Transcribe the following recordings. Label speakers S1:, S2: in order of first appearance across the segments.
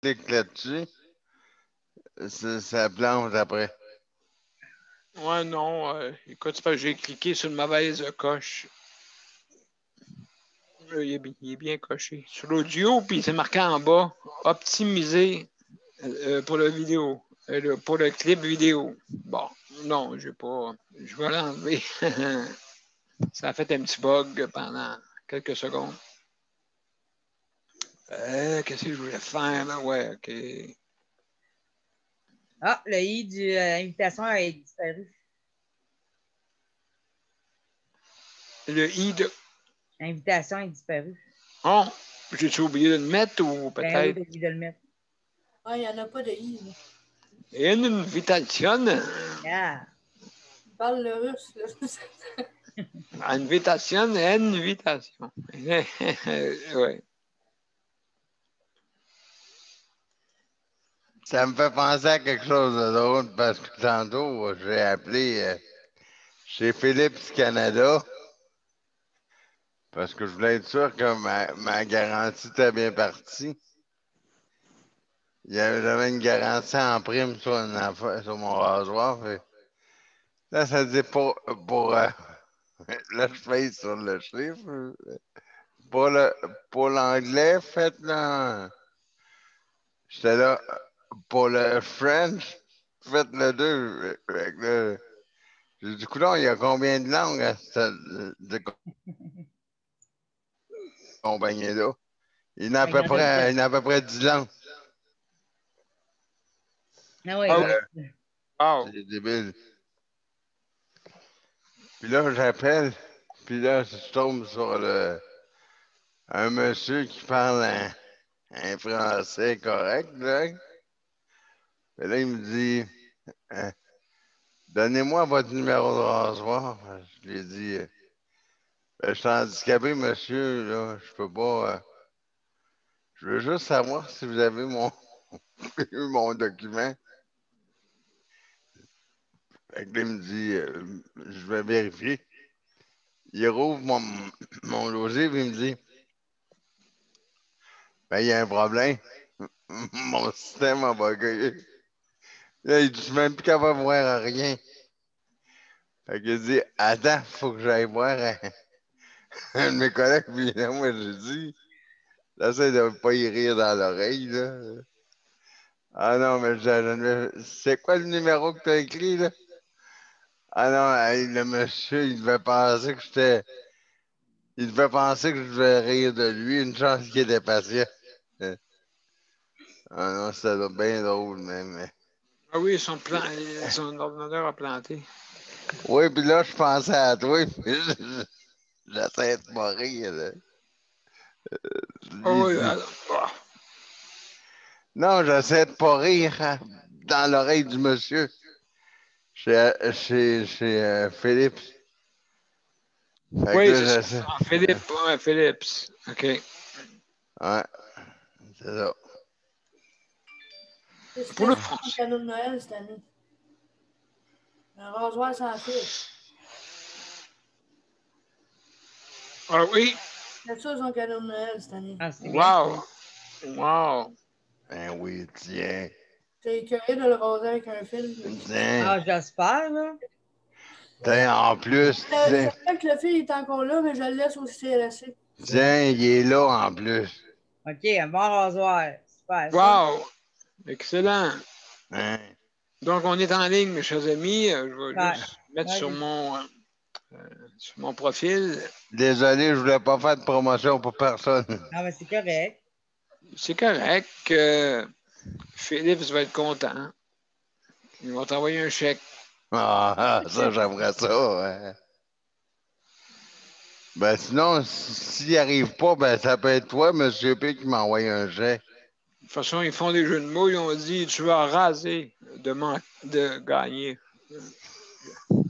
S1: cliques là-dessus, ça plonge après.
S2: Ouais, non. Écoute, c'est parce que j'ai cliqué sur une mauvaise coche. Il est bien coché. Sur l'audio, puis c'est marqué en bas, optimiser pour la vidéo, pour le clip vidéo. Bon, non, j'ai pas. Je vais l'enlever. Ça a fait un petit bug pendant quelques secondes. Qu'est-ce que je voulais faire là? Ouais, OK.
S3: Ah, le i de l'invitation a disparu.
S2: Le i de.
S3: L'invitation est disparue.
S2: Oh, j'ai-tu oublié de le mettre ou
S3: Ben oui,
S2: peut-être?
S3: t'as oublié de le mettre.
S4: Ah, il n'y en a pas de i. Là.
S2: Une invitation.
S3: Yeah.
S4: Il parle le russe. Là.
S2: Invitation, invitation. Ouais.
S1: Ça me fait penser à quelque chose d'autre parce que tantôt, j'ai appelé chez Philips Canada parce que je voulais être sûr que ma garantie était bien partie. J'avais une garantie en prime sur mon rasoir. Là, ça dit là, je paye sur le chiffre. Pour l'anglais, faites là. J'étais là. Pour le French, faites le 2. J'ai dit, coudonc, il y a combien de langues à cette compagnie-là? Il y en a à peu près 10 langues.
S3: Ah oui,
S2: Oh.
S1: C'est débile. Puis là, j'appelle. Puis là, je tombe sur un monsieur qui parle un français correct, là. Et là, il me dit, donnez-moi votre numéro de rasoir. Je lui ai dit, je suis handicapé, monsieur, là, je peux pas. Je veux juste savoir si vous avez mon document. Fait que là, il me dit, je vais vérifier. Il rouvre mon dossier et il me dit, ben, il y a un problème. Mon système a bugué. Là, il dit, je suis même plus capable de voir rien. Fait qu'il dit, attends, faut que j'aille voir un de mes collègues. Puis là, moi, j'ai dit, j'essaie de ne pas y rire dans l'oreille, là. Ah non, mais c'est quoi le numéro que tu as écrit, là? Ah non, hey, le monsieur, il devait penser que j'étais. Il devait penser que je devais rire de lui. Une chance qu'il était patient. Ah non, c'était bien drôle, mais.
S2: Ah oui, son ordinateur a planté.
S1: Oui, puis là, je pensais à toi, puis j'essaie de pas rire, là.
S2: Ah oui,
S1: Non, j'essaie de pas rire dans l'oreille du monsieur chez Philippe. Fait que
S2: oui,
S1: là,
S2: c'est ça.
S1: j'essaie.
S2: Philips. OK.
S1: Ouais, c'est ça.
S4: Qu'est-ce
S2: Pour
S4: que
S2: le
S4: c'est
S2: français.
S4: ton cadeau de Noël cette année? Un rasoir sans fil.
S2: Ah oui.
S4: C'est ça son cadeau de Noël cette année.
S3: Ah, c'est bien.
S2: Wow. Wow.
S1: Ben oui, tiens.
S4: T'es écœuré de le raser avec un fil.
S1: Tiens.
S3: Ah, j'espère, là.
S1: Tiens, en plus,
S4: Je savais que le fil est encore là, mais je le laisse au CLSC.
S1: tiens, il est là en plus.
S3: OK, un bon rasoir. Super.
S2: Wow. Excellent.
S1: Hein?
S2: Donc, on est en ligne, mes chers amis. Je vais
S3: Ouais.
S2: juste mettre
S3: Ouais,
S2: sur mon profil.
S1: Désolé, je voulais pas faire de promotion pour personne.
S3: Ah, mais c'est correct.
S2: C'est correct. Philippe va être content. Ils vont t'envoyer un chèque.
S1: Ah, ça, j'aimerais ça. Ouais. Ben sinon, s'il n'y arrive pas, ben ça peut être toi, monsieur P, qui m'envoie un jet.
S2: De toute façon, ils font des jeux de mots. Ils ont dit tu vas raser de gagner.
S1: Ouais,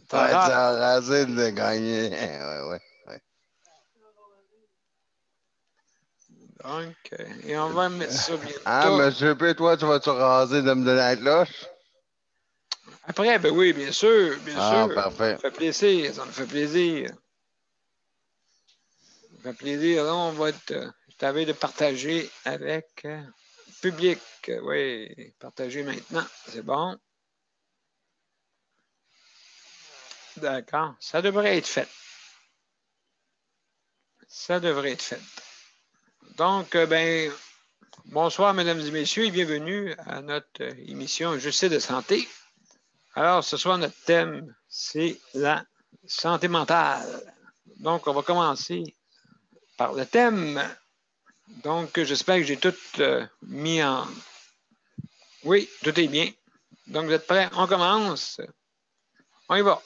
S1: tu as rasé de gagner. Ouais.
S2: Donc, et on va mettre ça bientôt.
S1: Ah, monsieur P, toi, tu vas-tu raser de me donner la cloche?
S2: Après, ben oui, bien sûr, bien sûr.
S1: Parfait.
S2: Ça me fait plaisir, ça me fait plaisir. Ça me fait plaisir. Là, on va être. Je t'avais de partager avec. public. Oui, partager maintenant. C'est bon. D'accord. Ça devrait être fait. Ça devrait être fait. Donc, ben, bonsoir, mesdames et messieurs, et bienvenue à notre émission Justice de santé. Alors, ce soir, notre thème, c'est la santé mentale. Donc, on va commencer par le thème. Donc, j'espère que j'ai tout mis en... Oui, tout est bien. Donc, vous êtes prêts? On commence. On y va.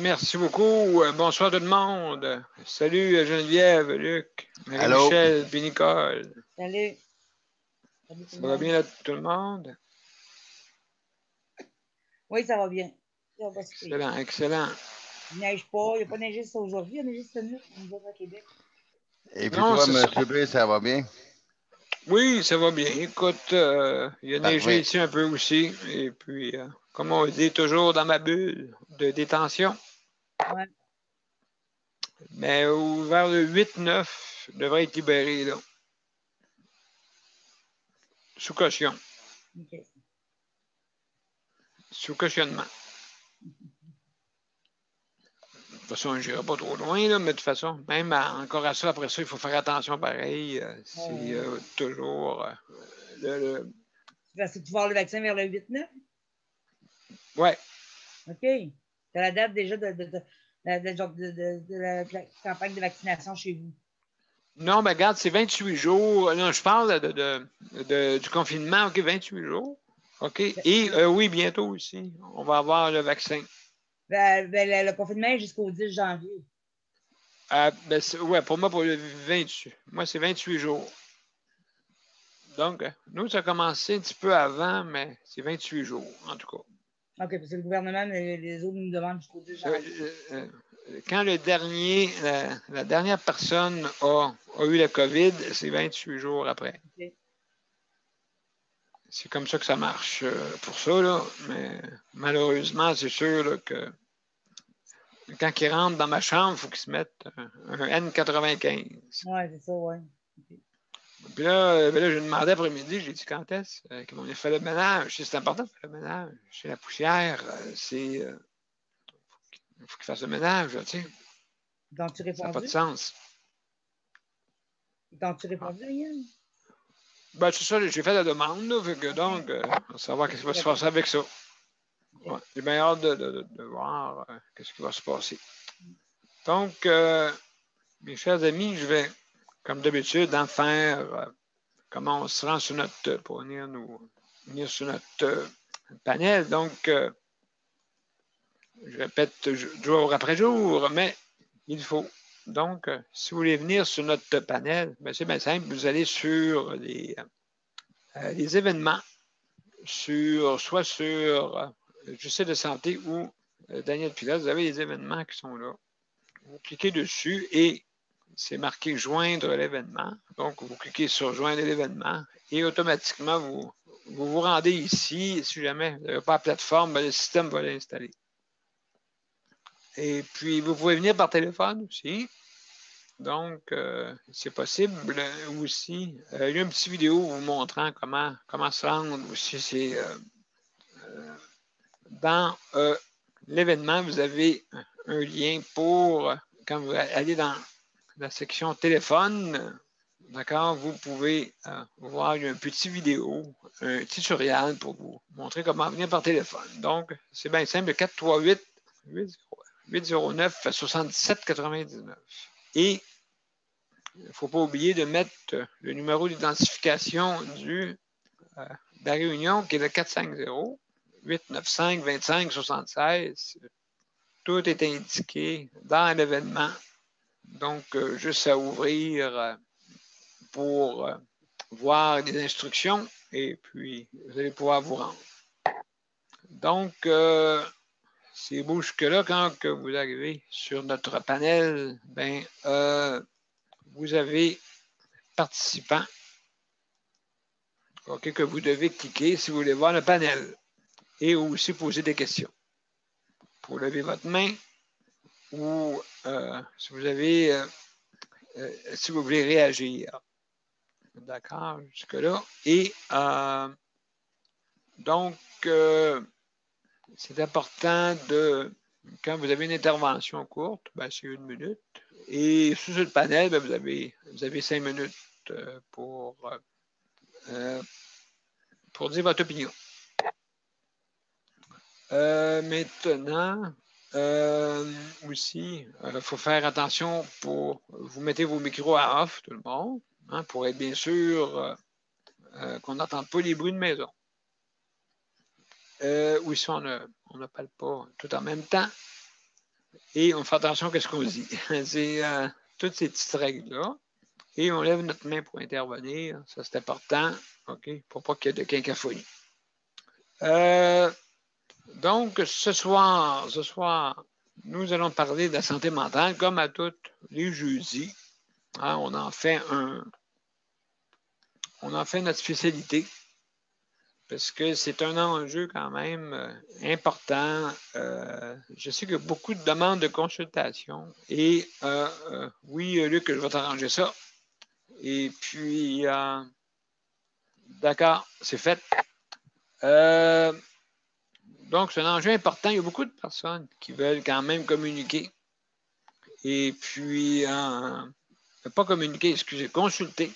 S2: Merci beaucoup. Bonsoir tout le monde. Salut Geneviève, Luc,
S1: Allô?
S2: Marie-Michel, puis Nicole.
S3: Salut. Salut tout
S2: Ça
S3: le
S2: va
S3: monde.
S2: bien là, tout le monde?
S3: Oui, ça va bien. Ça va pas si pire.
S2: Excellent, excellent.
S3: Il neige pas. Il n'y a pas neigé ça aujourd'hui. Il a neigé cette nuit. Nous autres à Québec.
S1: Et puis
S2: Non,
S1: toi,
S2: c'est ça.
S1: M. B, ça va bien?
S2: Oui, ça va bien. Écoute, il a neigé
S1: Parfait.
S2: ici un peu aussi. Et puis, comme on dit, toujours dans ma bulle de détention.
S3: Ouais.
S2: Mais vers le 8-9, je devrais être libéré, là. Sous caution.
S3: OK.
S2: Sous cautionnement. De toute façon, je n'irai pas trop loin, là, mais de toute façon, même encore à ça, après ça, il faut faire attention pareil. C'est toujours le...
S3: Tu vas avoir le vaccin vers le 8-9?
S2: Ouais.
S3: OK. Tu as la date déjà de la campagne de vaccination chez vous.
S2: Non, ben regarde, c'est 28 jours. Non, je parle du confinement, OK, 28 jours. OK. Et oui, bientôt aussi, on va avoir le vaccin.
S3: Le confinement est jusqu'au 10 janvier.
S2: Ben, ouais, pour moi, pour le 28. Moi, c'est 28 jours. Donc, nous, ça a commencé un petit peu avant, mais c'est 28 jours, en tout cas.
S3: OK, parce que le gouvernement, les autres nous demandent jusqu'au 10 janvier.
S2: Quand la dernière personne a eu la COVID, c'est 28 jours après.
S3: OK.
S2: C'est comme ça que ça marche pour ça, là. Mais malheureusement, c'est sûr là, que quand ils rentrent dans ma chambre, il faut qu'ils se mettent un N95.
S3: Oui, c'est ça, oui. Okay.
S2: Puis là, je lui demandais après-midi, j'ai dit quand est-ce qu'on a fait le ménage? C'est important de faire le ménage. C'est la poussière, il faut qu'il fasse le ménage, tu sais.
S3: T'as-tu répondu?
S2: Ça n'a pas de sens.
S3: T'as-tu répondu, Yann?
S2: Ben, c'est ça, j'ai fait la demande, là, fait que donc, on va savoir qu'est-ce qui va se passer avec ça. Okay. Ouais, j'ai bien hâte de voir qu'est-ce qui va se passer. Donc, mes chers amis, je vais, comme d'habitude, en faire comment on se rend sur notre, pour venir sur notre panel. Donc, je répète jour après jour, mais il faut. Donc, si vous voulez venir sur notre panel, ben, c'est bien simple, vous allez sur les événements, soit sur Justice de santé ou Daniel Pilote, vous avez les événements qui sont là. Vous cliquez dessus et c'est marqué joindre l'événement. Donc, vous cliquez sur joindre l'événement et automatiquement, vous rendez ici. Si jamais vous n'avez pas la plateforme, ben, le système va l'installer. Et puis, vous pouvez venir par téléphone aussi. Donc, c'est possible aussi. Il y a une petite vidéo vous montrant comment se rendre aussi. C'est dans l'événement, vous avez un lien pour, quand vous allez dans la section téléphone, d'accord, vous pouvez voir un petit vidéo, un tutoriel pour vous montrer comment venir par téléphone. Donc, c'est bien simple, 438-809-7799. Et il ne faut pas oublier de mettre le numéro d'identification de la réunion qui est le 450-895-2576. Tout est indiqué dans l'événement. Donc, juste à ouvrir pour voir les instructions et puis vous allez pouvoir vous rendre. Donc, c'est beau jusque-là. Quand que vous arrivez sur notre panel, ben, vous avez participants que vous devez cliquer si vous voulez voir le panel et aussi poser des questions. Pour lever votre main ou si vous avez, si vous voulez réagir. D'accord, jusque-là. Et donc, c'est important de, quand vous avez une intervention courte, ben, c'est 1 minute. Et sur le panel, ben, vous avez 5 minutes pour dire votre opinion. Maintenant, aussi, il faut faire attention pour vous mettez vos micros à off, tout le monde, hein, pour être bien sûr qu'on n'entende pas les bruits de maison. Aussi, on ne parle pas tout en même temps. Et on fait attention à ce qu'on dit. C'est toutes ces petites règles-là. Et on lève notre main pour intervenir. Ça, c'est important. OK? Pour pas qu'il y ait de cacophonie. Donc, ce soir, nous allons parler de la santé mentale, comme à tous les jeudis. Hein, on en fait notre spécialité. Parce que c'est un enjeu quand même important. Je sais qu'il y a beaucoup de demandes de consultation. Et oui, Luc, je vais t'arranger ça. Et puis, d'accord, c'est fait. Donc, c'est un enjeu important. Il y a beaucoup de personnes qui veulent quand même communiquer. Et puis, pas communiquer, excusez, consulter.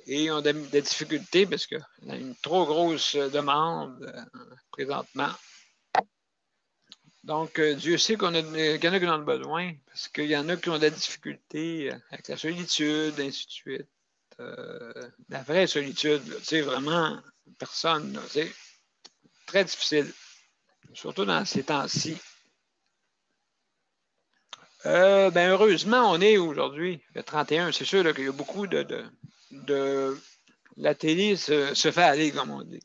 S2: Et on a des difficultés parce qu'on a une trop grosse demande présentement. Donc, Dieu sait qu'il y en a qui en ont besoin parce qu'il y en a qui ont des difficultés avec la solitude, ainsi de suite. La vraie solitude, tu sais, vraiment, personne, tu sais, très difficile, surtout dans ces temps-ci. Ben, heureusement, on est aujourd'hui, le 31, c'est sûr qu'il y a beaucoup de la télé se fait aller, comme on dit.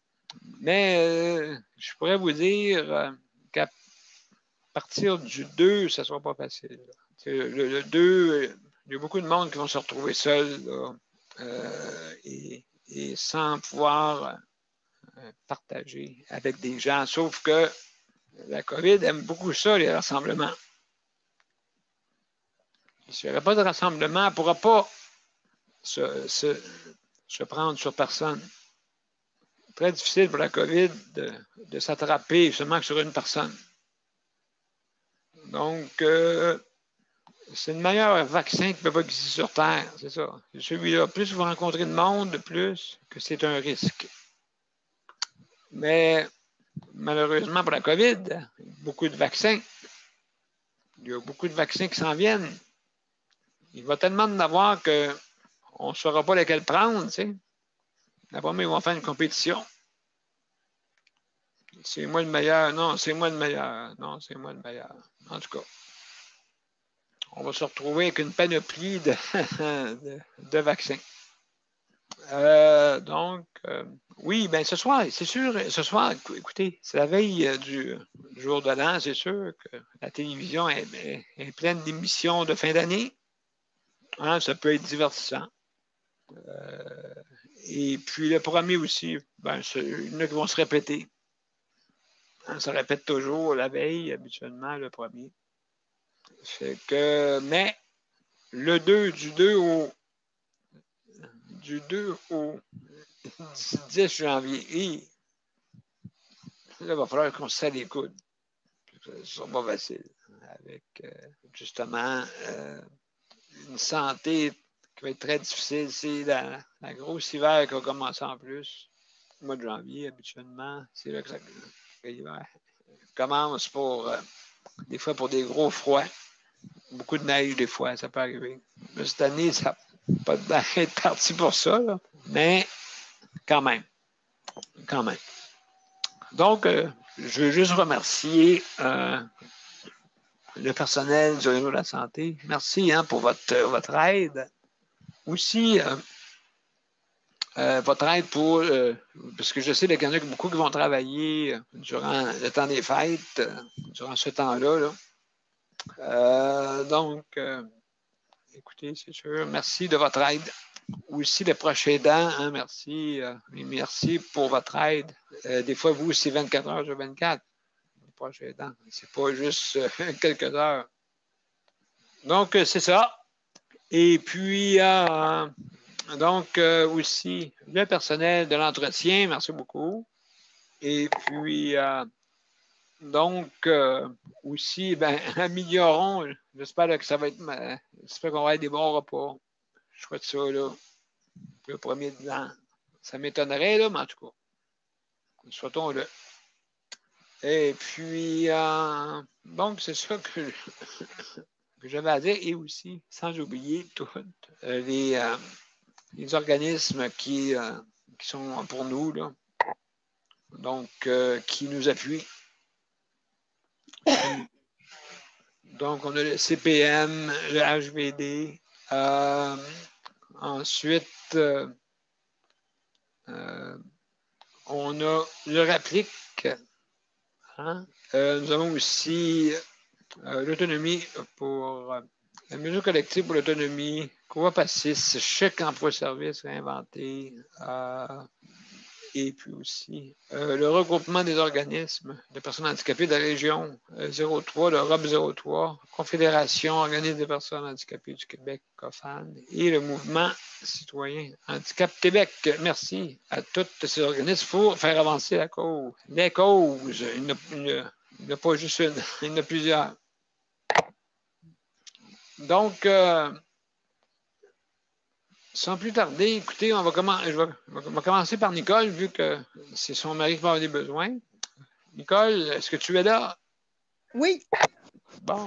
S2: Mais je pourrais vous dire qu'à partir du 2, ça ne sera pas facile. Le 2, il y a beaucoup de monde qui vont se retrouver seuls là, et sans pouvoir partager avec des gens. Sauf que la COVID aime beaucoup ça, les rassemblements. S'il n'y aurait pas de rassemblement, elle ne pourra pas se prendre sur personne. Très difficile pour la COVID de s'attraper seulement que sur une personne. Donc, c'est le meilleur vaccin qui peut pas exister sur Terre, c'est ça. C'est celui-là. Plus vous rencontrez de monde, plus que c'est un risque. Mais malheureusement pour la COVID, beaucoup de vaccins. Il y a beaucoup de vaccins qui s'en viennent. Il va tellement en avoir qu'on ne saura pas lesquels prendre, tu sais. D'abord, ils vont faire une compétition. C'est moi le meilleur. Non, c'est moi le meilleur. Non, c'est moi le meilleur. En tout cas, on va se retrouver avec une panoplie de vaccins. Donc, oui, ben ce soir, c'est sûr, ce soir, écoutez, c'est la veille du jour de l'an, c'est sûr que la télévision est pleine d'émissions de fin d'année. Hein, ça peut être divertissant. Et puis le premier aussi, ben, il y en a qui vont se répéter. Hein, ça répète toujours la veille, habituellement, le premier. Fait que, mais le 2, du 2 au 10 janvier, là, il va falloir qu'on se serre les coudes. Ce sera pas facile. Avec, justement, une santé qui va être très difficile. C'est la grosse hiver qui va commencer en plus. Le mois de janvier, habituellement, c'est là que l'hiver commence des fois pour des gros froids. Beaucoup de neige, des fois, ça peut arriver. Mais cette année, ça n'a pas d'être parti pour ça, là. Mais quand même. Quand même. Donc, je veux juste remercier le personnel du réseau de la santé. Merci hein, pour votre aide. Aussi, votre aide pour... parce que je sais qu'il y en a beaucoup qui vont travailler durant le temps des fêtes, durant ce temps-là. Donc, écoutez, c'est sûr, merci de votre aide. Aussi, les proches aidants, hein, merci. Et merci pour votre aide. Des fois, vous, c'est 24 heures sur 24. Les proches aidants. C'est pas juste quelques heures. Donc, c'est ça. Et puis, donc, aussi, le personnel de l'entretien, merci beaucoup. Et puis, donc, aussi, ben, améliorons, j'espère que ça va être, j'espère qu'on va avoir des bons repas. Je souhaite ça, là, le premier de l'an. Ça m'étonnerait, là, mais en tout cas, souhaitons-le. Et puis, donc, c'est ça que j'avais à dire. Et aussi, sans oublier tous les organismes qui sont pour nous, là, donc, qui nous appuient. Donc, on a le CPM, le HVD. Ensuite, on a le RAPLIC. Hein? Nous avons aussi l'autonomie pour la mesure collective pour l'autonomie, Coop à 6, chèque emploi-service réinventé, et puis aussi le regroupement des organismes de personnes handicapées de la région 03, l'Europe 03, Confédération organisme des personnes handicapées du Québec, COFAN, et le mouvement citoyen Handicap Québec. Merci à tous ces organismes pour faire avancer la cause. Les causes, il n'y a pas juste une, il y en a plusieurs. Donc, sans plus tarder, écoutez, on va commencer par Nicole, vu que c'est son mari qui va avoir des besoins. Nicole, est-ce que tu es là?
S5: Oui.
S2: Bon.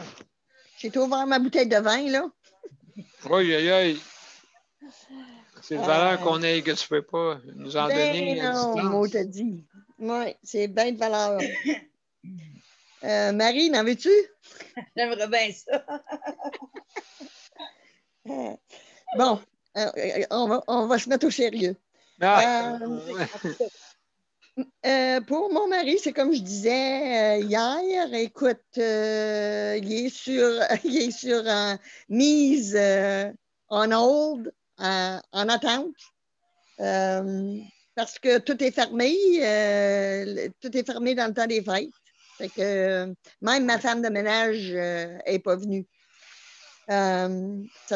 S5: J'ai ouvert ma bouteille de vin, là.
S2: Oui, aïe, aïe. C'est une valeur qu'on ait que tu ne peux pas nous en donner à
S5: non,
S2: distance.
S5: moi, t'as dit. Oui, c'est bien de valeur. Marie, n'en veux-tu?
S3: J'aimerais bien ça.
S5: Bon, on va se mettre au sérieux. Pour mon mari, c'est comme je disais hier, écoute, il est sur mise on hold, en attente, parce que tout est fermé dans le temps des fêtes. Fait que même ma femme de ménage n'est pas venue. Ça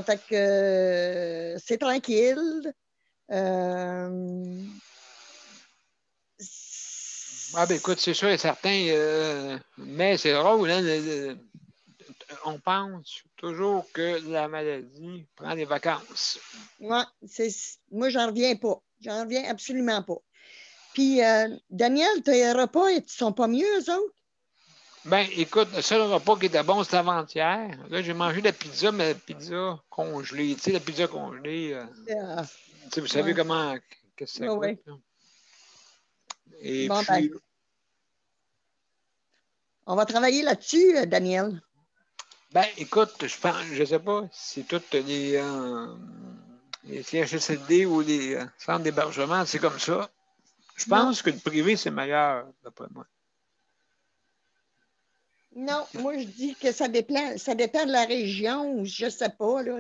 S5: fait que c'est tranquille.
S2: Ben écoute, c'est sûr et certain, mais c'est drôle, hein, on pense toujours que la maladie prend des vacances.
S5: Ouais, moi, j'en reviens pas. J'en reviens absolument pas. Puis, Daniel, tes repas, ils sont pas mieux, eux autres?
S2: Ben, écoute, le seul repas qui était bon, c'était avant-hier. Là, j'ai mangé de la pizza, mais la pizza congelée. Tu sais, la pizza congelée. Vous savez comment que ça coûte.
S5: Ouais.
S2: Et
S5: bon,
S2: puis...
S5: ben, on va travailler là-dessus, Daniel.
S2: Ben, écoute, je sais pas si toutes les CHSLD ou les centres d'hébergement, c'est comme ça. Je pense que le privé, c'est meilleur, d'après moi.
S5: Non, moi, je dis que ça dépend de la région, je sais pas, là.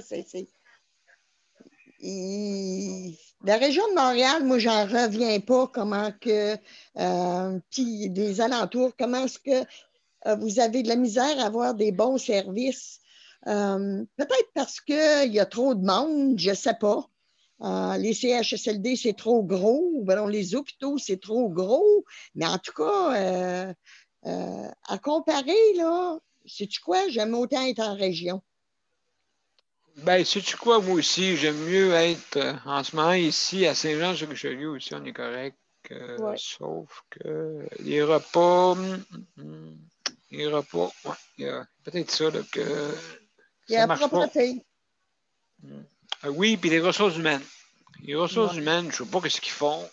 S5: La région de Montréal, moi, j'en reviens pas comment que, puis des alentours, comment est-ce que vous avez de la misère à avoir des bons services. Peut-être parce qu'il y a trop de monde, je ne sais pas. Les CHSLD, c'est trop gros. Ben, les hôpitaux, c'est trop gros. Mais en tout cas, à comparer, là, sais-tu quoi? J'aime autant être en région.
S2: Ben, sais-tu quoi? Moi aussi, j'aime mieux être en ce moment ici à Saint-Jean-sur-Richelieu aussi, on est correct. Ouais. Sauf que les repas, ouais, il y a peut-être ça là, que
S5: il y a la propreté.
S2: Oui, puis les ressources humaines. Les ressources humaines, je ne sais pas ce qu'ils font.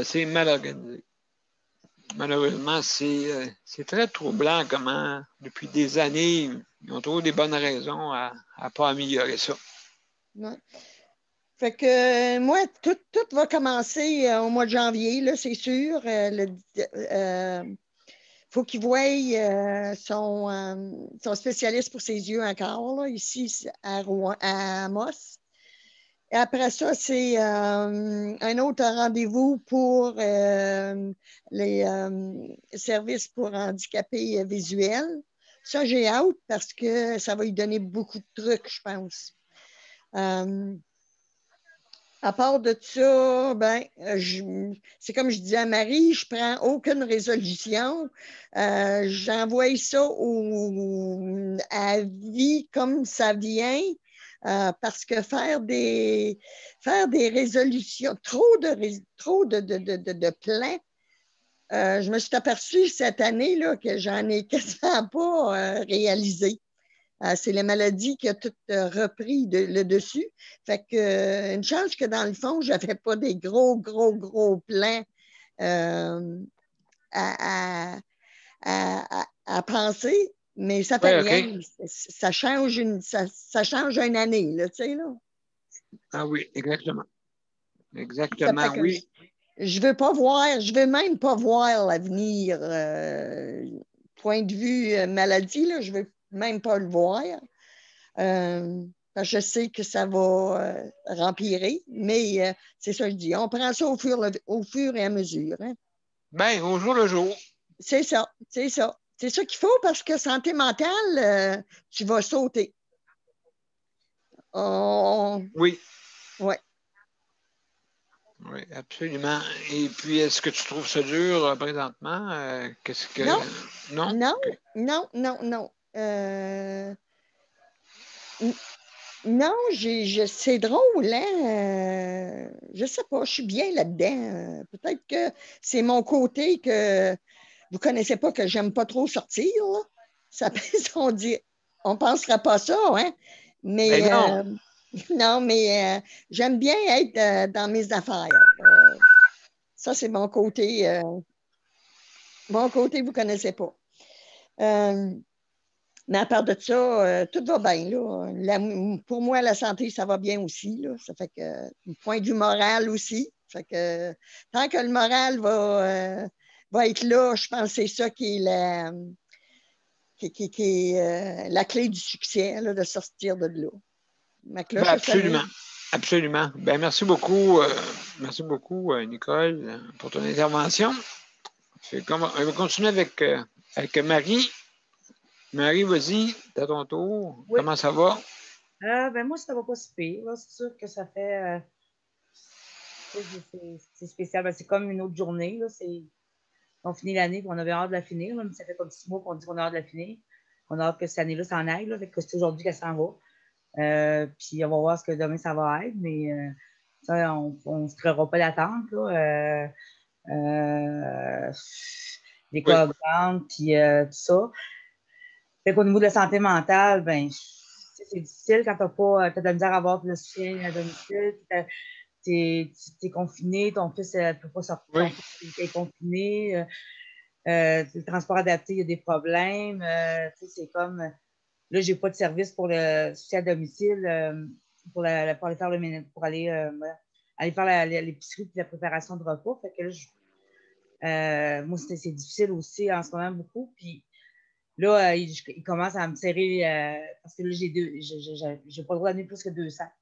S2: C'est mal organisé. Malheureusement, c'est très troublant comment, depuis des années, ils ont trouvé des bonnes raisons à ne pas améliorer ça.
S5: Ouais. Fait que moi, tout va commencer au mois de janvier, là, c'est sûr. Faut qu'il voie son spécialiste pour ses yeux encore, là, ici à Rouen, à Amos. Et après ça, c'est un autre rendez-vous pour les services pour handicapés visuels. Ça, j'ai hâte parce que ça va lui donner beaucoup de trucs, je pense. À part de ça, ben, c'est comme je disais à Marie, je ne prends aucune résolution. J'envoie ça à vie comme ça vient. Parce que faire des résolutions, trop de plans, je me suis aperçue cette année là, que j'en ai quasiment pas réalisé. C'est la maladie qui a tout repris le dessus. Fait que, une chance que dans le fond, je n'avais pas des gros plans à, penser, mais ça fait
S2: Oui,
S5: rien.
S2: OK.
S5: Ça change une année, là, tu sais, là.
S2: Ah oui, exactement.
S5: Ça
S2: Exactement,
S5: fait que
S2: oui.
S5: je veux même pas voir l'avenir. Point de vue maladie, là, je veux même pas le voir. Parce que je sais que ça va rempirer, mais c'est ça que je dis. On prend ça au fur et à mesure. Hein.
S2: Bien, au jour le jour.
S5: C'est ça, c'est ça. C'est ça qu'il faut parce que santé mentale, tu vas sauter.
S2: Oui,
S5: Ouais.
S2: oui, absolument. Et puis, est-ce que tu trouves ça dur présentement? Qu'est-ce que.
S5: Non,
S2: Non?
S5: non,
S2: OK.
S5: non. Non, c'est drôle, hein? Je sais pas, je suis bien là-dedans. Peut-être que c'est mon côté que vous connaissez pas, que j'aime pas trop sortir, là. Ça, on penserait pas ça, hein?
S2: Ben
S5: Mais
S2: non.
S5: non, mais j'aime bien être dans mes affaires. Ça, c'est mon côté. Mon côté, vous connaissez pas. Mais à part de ça, tout va bien. Là. Pour moi, la santé, ça va bien aussi. Là. Ça fait que, du point de vue moral aussi. Ça fait que, tant que le moral va être là, je pense que c'est ça qui est la clé du succès, là, de sortir de là. Ma
S2: Ben
S5: cloche a sonné.
S2: absolument. Absolument. Ben merci beaucoup, Nicole, pour ton intervention. On va continuer avec Marie. Marie, vas-y, à ton tour.
S3: Oui.
S2: Comment ça va?
S3: Ben moi, ça va pas si pire. Là. C'est sûr que ça fait. C'est spécial. Ben, c'est comme une autre journée. Là. On finit l'année et on avait hâte de la finir. Là, mais ça fait comme 6 mois qu'on dit qu'on a hâte de la finir. On a hâte que cette année-là s'en aille. Là, fait que c'est aujourd'hui qu'elle s'en va. Puis on va voir ce que demain ça va être. Mais ça, on ne se créera pas d'attente. Les
S2: Oui.
S3: coagulantes, puis tout ça. Fait qu'au niveau de la santé mentale, ben, c'est difficile quand t'as de la misère à avoir le soutien à domicile, t'es confiné, ton fils ne peut pas sortir,
S2: Oui.
S3: ton fils est confiné, le transport adapté, il y a des problèmes, c'est comme, là, j'ai pas de service pour le soutien à domicile, pour aller faire pour aller faire l'épicerie et la préparation de repas, fait que là, moi, c'est difficile aussi en ce moment beaucoup, puis là, il commence à me serrer parce que là, j'ai pas le droit d'amener plus que 2 sacs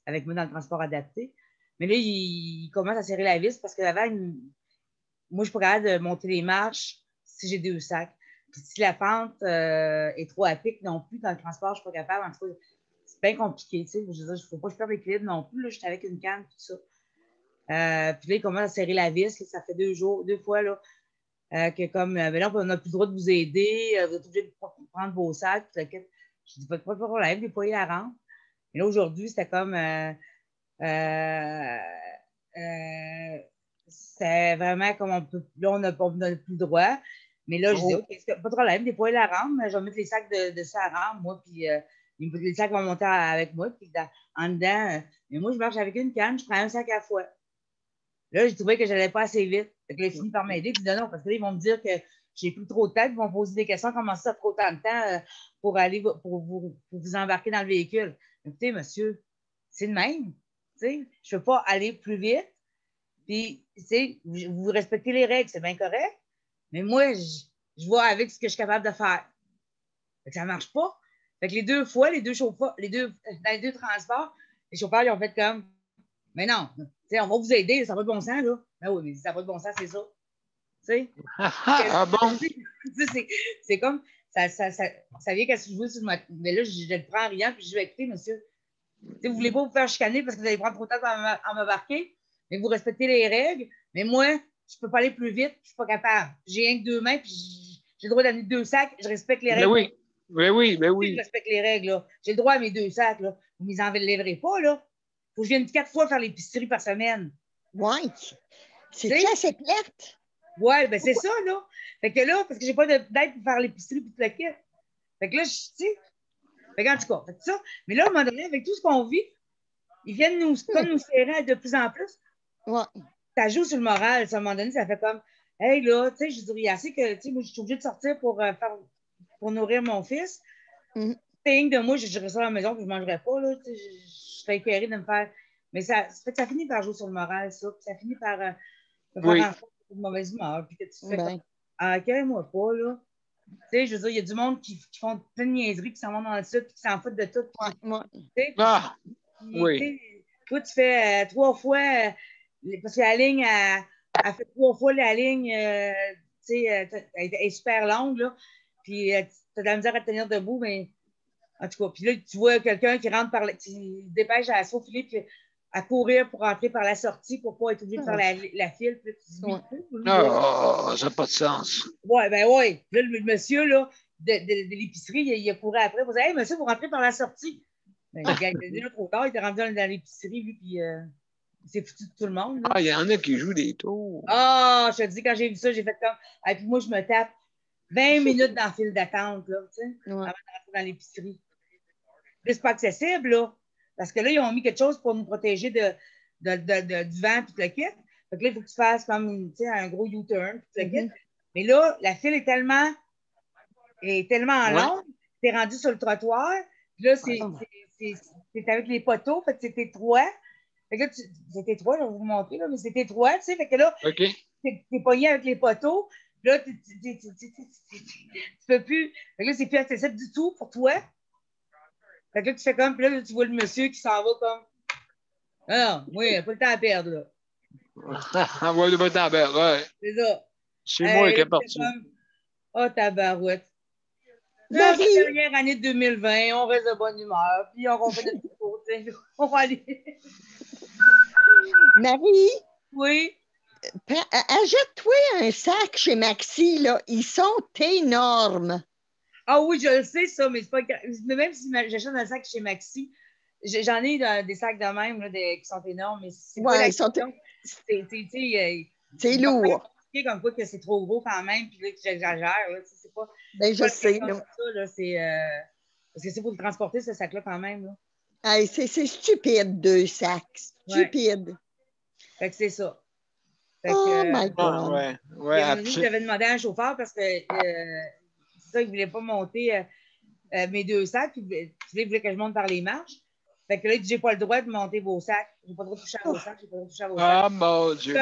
S3: avec moi dans le transport adapté. Mais là, il commence à serrer la vis parce qu'avant, moi, je suis pas capable de monter les marches si j'ai 2 sacs. Puis si la pente est trop à pic non plus dans le transport, je suis pas capable. En tout cas, c'est bien compliqué. Tu sais. Je veux dire, il ne faut pas que je perde l'équilibre non plus. Là, je suis avec une canne, tout ça. Puis là, il commence à serrer la vis. Là, ça fait 2 fois là, que comme, ben là, on n'a plus le droit de vous aider, vous êtes obligé de prendre vos sacs. Je dis, pas de problème, les poids, la rentrent. Et là, aujourd'hui, c'était comme, c'est vraiment comme là, on n'a plus le droit. Mais là, je dis, OK, pas de problème, des poids, la rentrent, mais je vais mettre les sacs de ça à rendre, moi, puis les sacs vont monter avec moi, puis en dedans, mais moi, je marche avec une canne, je prends un sac à la fois. Là, j'ai trouvé que je n'allais pas assez vite. Fait que là, il finit par m'aider. Puis non, parce que là, ils vont me dire que j'ai plus trop de temps. Ils vont me poser des questions. Comment ça prend autant de temps pour vous embarquer dans le véhicule? Écoutez, monsieur, c'est le même. sais, je ne peux pas aller plus vite. Puis, tu sais, vous respectez les règles, c'est bien correct. Mais moi, je vois avec ce que je suis capable de faire. Fait que ça ne marche pas. Fait que les deux fois, les deux chauffeurs, dans les deux transports, les chauffeurs, ils ont fait comme, mais non, tu sais, on va vous aider, ça n'a pas de bon sens, là. Ben oui, mais ça n'a pas de bon sens, c'est ça. Tu sais?
S2: Ah bon?
S3: C'est comme, ça vient qu'à se jouer sur le moteur. Mais là, je le prends en riant, puis je vais écouter, monsieur. T'sais, vous ne voulez pas vous faire chicaner parce que vous allez prendre trop de temps à m'embarquer, mais vous respectez les règles. Mais moi, je ne peux pas aller plus vite, je ne suis pas capable. J'ai rien que 2 mains, puis j'ai le droit d'amener 2 sacs, je respecte les
S2: Ben
S3: règles.
S2: oui. Ben oui, ben
S3: Je
S2: oui.
S3: respecte les règles, là. J'ai le droit à mes 2 sacs, là. Vous ne m'en enlèverez pas, là. Faut que je vienne 4 fois faire l'épicerie par semaine.
S5: Oui. C'est
S3: T'sais?
S5: assez plate.
S3: Ouais, ben c'est ça, là. Fait que là, parce que j'ai pas d'aide pour faire l'épicerie puis tout le kit. Fait que là, tu sais. Fait qu'en tout cas, fait que ça. Mais là, à un moment donné, avec tout ce qu'on vit, ils viennent comme nous serrer de plus en plus.
S5: Ouais.
S3: Ça joue sur le moral. Ça, à un moment donné, ça fait comme, hey, là, tu sais, je dirais assez que, tu sais, moi, je suis obligée de sortir pour nourrir mon fils.
S5: Mhm.
S3: C'est de moi, je resterai à la maison puis je ne mangerai pas, là. Tu sais, je serais écœurée de me faire. Mais ça finit par jouer sur le moral, ça. Puis ça finit par me faire
S2: Oui.
S3: en sorte de mauvaise humeur. Puis que tu fais
S5: Ben.
S3: comme, ah, accueille-moi pas, là. Tu sais, je veux dire, il y a du monde qui font plein de niaiseries, qui s'en vont dans le sud, puis qui s'en foutent de tout.
S5: Ouais.
S3: Tu sais,
S2: Ah,
S3: puis,
S2: oui.
S3: tu sais, toi, tu fais 3 fois, parce que la ligne, elle fait 3 fois la ligne, tu sais, elle est super longue, là. Puis, tu as de la misère à te tenir debout, mais en tout cas, puis là, tu vois quelqu'un qui rentre qui se dépêche à s'aufiler, puis à courir pour rentrer par la sortie pour pas être obligé de faire la file. Puis là, tu te dis,
S5: Ouais.
S2: Ah, ça n'a pas de sens.
S3: ouais, ben ouais. Là, le monsieur là, de l'épicerie, il a couru après. Vous dit, hey, monsieur, vous rentrez par la sortie. Ben, le gars, il était déjà trop tard, il était rendu dans l'épicerie, lui, puis il s'est foutu de tout le monde. Là.
S2: Ah, il y en a qui jouent des tours.
S3: Ah, je te dis, quand j'ai vu ça, j'ai fait comme. Et puis moi, je me tape 20 minutes dans le fil d'attente, là, tu sais, avant de rentrer dans l'épicerie. C'est pas accessible, là. Parce que là, ils ont mis quelque chose pour nous protéger du vent et tout le kit. Fait que là, il faut que tu fasses comme un gros U-turn tout le kit. Mais là, la file est tellement longue, t'es rendu sur le trottoir. Puis là, c'est avec les poteaux, fait que c'est étroit. Fait que là, c'est étroit, je vais vous montrer, là, mais c'est étroit, tu sais. Fait que là, t'es pogné avec les poteaux. Puis là, tu peux plus. Fait que là, c'est plus accessible du tout pour toi. Fait que là, tu fais comme, puis là, tu vois le monsieur qui s'en va comme. Ah, oui, il n'a pas le temps à perdre, là.
S2: Ouais, le temps à perdre, ouais.
S3: C'est ça.
S2: C'est moi qui est parti.
S3: Oh, tabarouette.
S5: Marie.
S3: La dernière année de 2020, on reste de bonne humeur, puis on fait notre petit tour, on va aller.
S5: Marie?
S3: Oui.
S5: Achète-toi un sac chez Maxi, là. Ils sont énormes.
S3: Ah oui, je le sais, ça, mais c'est pas grave. Même si j'achète un sac chez Maxi, j'en ai des sacs de même là, qui sont énormes, mais c'est pas la question. C'est
S5: lourd.
S3: Comme quoi que c'est trop gros quand même, puis là, que j'exagère. C'est pas.
S5: Ben, je sais. Là.
S3: Parce que c'est pour le transporter, ce sac-là, quand même. Là.
S5: Hey, c'est stupide, 2 sacs. Stupide.
S3: Ouais. Fait que c'est ça. Fait
S5: my God.
S3: J'avais demandé à un chauffeur parce que c'est ça, il ne voulait pas monter mes 2 sacs. Puis il voulait que je monte par les marches. Fait que là, il dit, j'ai pas le droit de monter vos sacs. J'ai pas le droit de toucher à vos sacs. J'ai pas le droit de toucher à vos sacs.
S2: Ah, mon Dieu.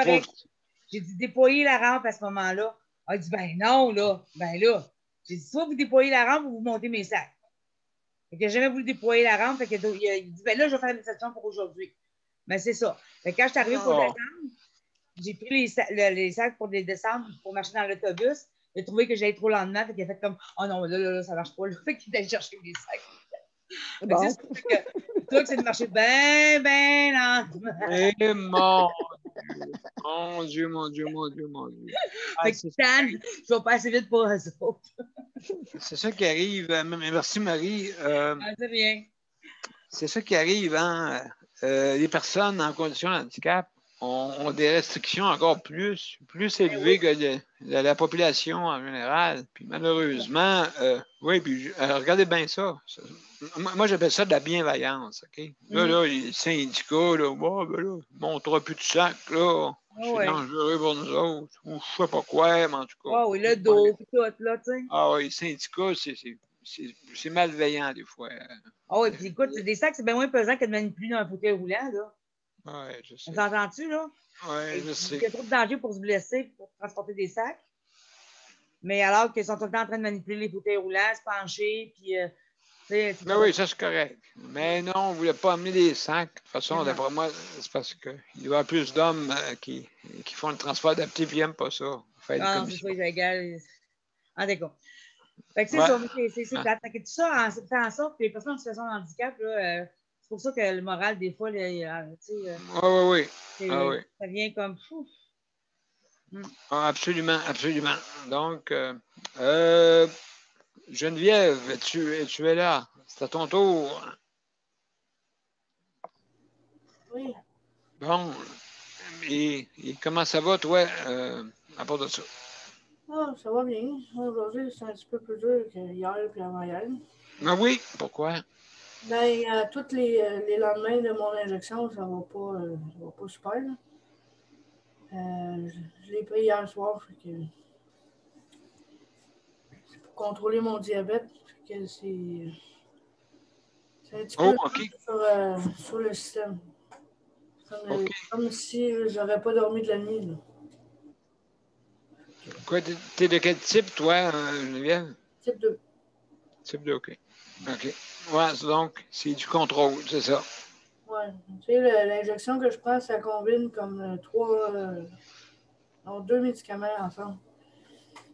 S3: J'ai dit, déployer la rampe à ce moment-là. Il dit, ben non, là. Ben là. J'ai dit, soit vous déployez la rampe ou vous montez mes sacs. Fait que j'ai jamais voulu déployer la rampe. Fait que, il dit, ben là, je vais faire une session pour aujourd'hui. Ben c'est ça. Fait que quand je suis arrivée pour descendre, j'ai pris les sacs pour les descendre, pour marcher dans l'autobus. Il a trouvé que j'allais trop lentement. Fait qu'il a fait comme, oh non, là, ça marche pas. Là. Fait qu'il est allé chercher les sacs.
S5: Bon.
S3: Le truc, c'est de marcher ben lentement.
S2: Eh, mon Dieu.
S3: Fait que je vais pas assez vite pour eux autres.
S2: C'est ça qui arrive. Merci, Marie.
S3: C'est rien.
S2: C'est ça qui arrive, hein. Les personnes en condition de handicap ont des restrictions encore plus élevées que la population en général. Puis malheureusement, puis regardez bien ça. Moi, j'appelle ça de la bienveillance, OK? Là, les syndicats, là, ben là, ils montrera plus de sac, là. C'est dangereux pour nous autres. Ou je sais pas quoi, mais en tout cas.
S3: Ah oui, le dos, puis tout, là, tu sais.
S2: Ah oui, les syndicats, c'est malveillant, des fois.
S3: Ah oui, puis écoute, des sacs, c'est bien moins pesant que de manipuler dans un fauteuil roulant, là.
S2: Ouais, je sais.
S3: On s'entend-tu, là?
S2: Ouais, je
S3: Il
S2: sais.
S3: y a trop de danger pour se blesser, pour transporter des sacs. Mais alors qu'ils sont tout le temps en train de manipuler les fauteuils roulants, se pencher, puis, tu sais,
S2: Mais oui, ça, c'est correct. Mais non, on ne voulait pas amener des sacs. De toute façon,
S3: Non.
S2: d'après moi, c'est parce qu'il doit y avoir plus d'hommes qui font le transport adapté, puis ils n'aiment pas ça. Faire des
S3: Ah non, c'est
S2: commissions.
S3: ça, ils égal. En tout cas. Fait que c'est
S2: Ouais.
S3: ça, c'est plate. Fait que tout ça fait en sorte que les personnes en situation de handicap, là, c'est pour ça que le moral, des fois, là, tu sais,
S2: Oui. Ah, oui.
S3: ça vient comme fou.
S2: Ah, absolument, absolument. Donc, Geneviève, tu es là. C'est à ton tour.
S4: Oui.
S2: Bon. Et comment ça va, toi, à part de ça?
S4: Ah, ça va bien. Aujourd'hui, c'est un petit peu plus dur qu'hier et avant-hier.
S2: Ah oui, pourquoi?
S4: Ben, tous les lendemains de mon injection, ça va pas super. Là. Je l'ai pris hier soir. Fait que c'est pour contrôler mon diabète. Fait que c'est un petit peu
S2: OK.
S4: sur le système.
S2: OK.
S4: Comme si j'aurais pas dormi de la nuit. Là.
S2: Quoi, t'es de quel type, toi, Geneviève?
S4: Type 2.
S2: Type 2, OK. OK. Ouais, donc, c'est du contrôle, c'est ça.
S4: Ouais. Tu sais, l'injection que je prends, ça combine comme deux médicaments ensemble.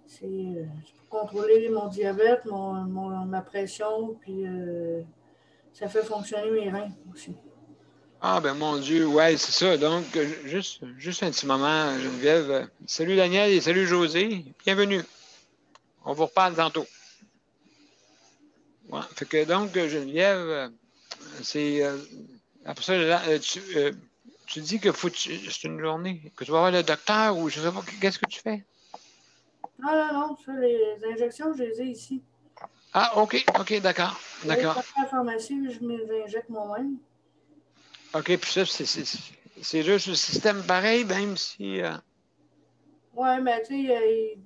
S4: C'est pour contrôler mon diabète, ma pression, puis ça fait fonctionner mes reins aussi.
S2: Ah, ben mon Dieu, ouais, c'est ça. Donc, juste un petit moment, Geneviève. Salut Daniel et salut José. Bienvenue. On vous reparle tantôt. Ouais, fait que donc, Geneviève, c'est. Après ça, tu dis que c'est une journée, que tu vas voir le docteur ou je sais pas, qu'est-ce que tu fais?
S4: Non, ça, les injections, je les ai ici.
S2: Ah, OK, d'accord.
S4: Je vais à la pharmacie, je me les injecte moi-même.
S2: OK, puis ça, c'est juste le système pareil, même si.
S4: Ouais, mais tu sais,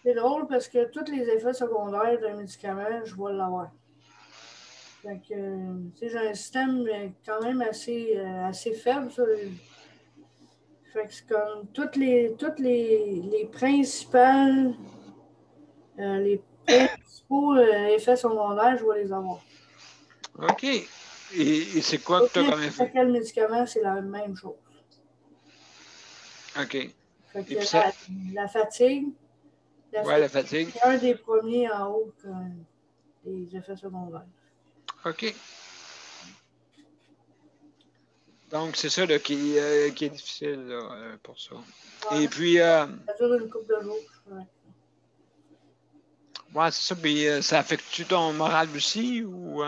S4: c'est drôle parce que tous les effets secondaires d'un médicament, je vais l'avoir. Fait que, tu sais, j'ai un système quand même assez faible, ça. Fait que c'est comme les principaux effets secondaires, je vais les avoir.
S2: OK. Et c'est quoi que tu as comme effet?
S4: Quel médicament, c'est la même chose.
S2: OK.
S4: Fait que
S2: Et puis ça,
S4: la fatigue,
S2: la fatigue.
S4: c'est un des premiers en haut des effets secondaires.
S2: OK. Donc, c'est ça là, qui est difficile là, pour ça.
S4: Ouais,
S2: Et puis,
S4: ça dure une couple de jours.
S2: ouais, c'est ça. Puis, ça affecte-tu ton moral aussi ou.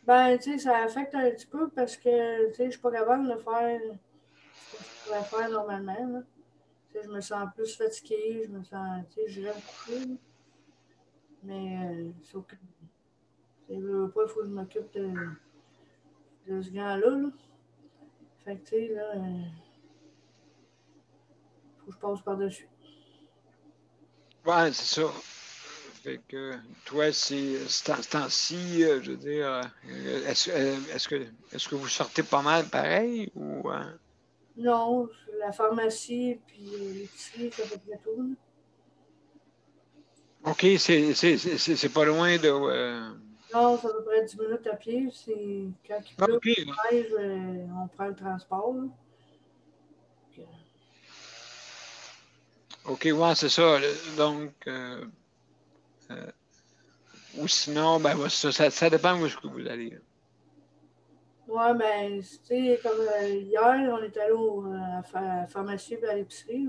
S4: Ben, tu sais, ça affecte un petit peu parce que, tu sais, je suis pas capable de faire ce que je pourrais faire normalement. Là. Tu sais, je me sens plus fatiguée, tu sais, je vais me coucher. Là. Mais, sauf que, tu sais, il faut que je m'occupe de ce gars-là. Là. Fait que, tu sais, là, faut que je passe par-dessus.
S2: Ouais, c'est ça. Fait que toi, ce temps-ci, je veux dire, est-ce que vous sortez pas mal pareil ou.
S4: Non, la pharmacie puis l'épicerie, c'est à peu près tout. Là.
S2: OK, c'est pas loin de.
S4: Non, c'est à peu près 10 minutes à pied. C'est quand il pleut,
S2: OK.
S4: on prend le transport. Là.
S2: OK, ouais, c'est ça. Donc, ou sinon, ben, ça dépend où est-ce que vous allez.
S4: Ouais, ben, tu sais, comme hier, on est allé à la pharmacie et à l'épicerie.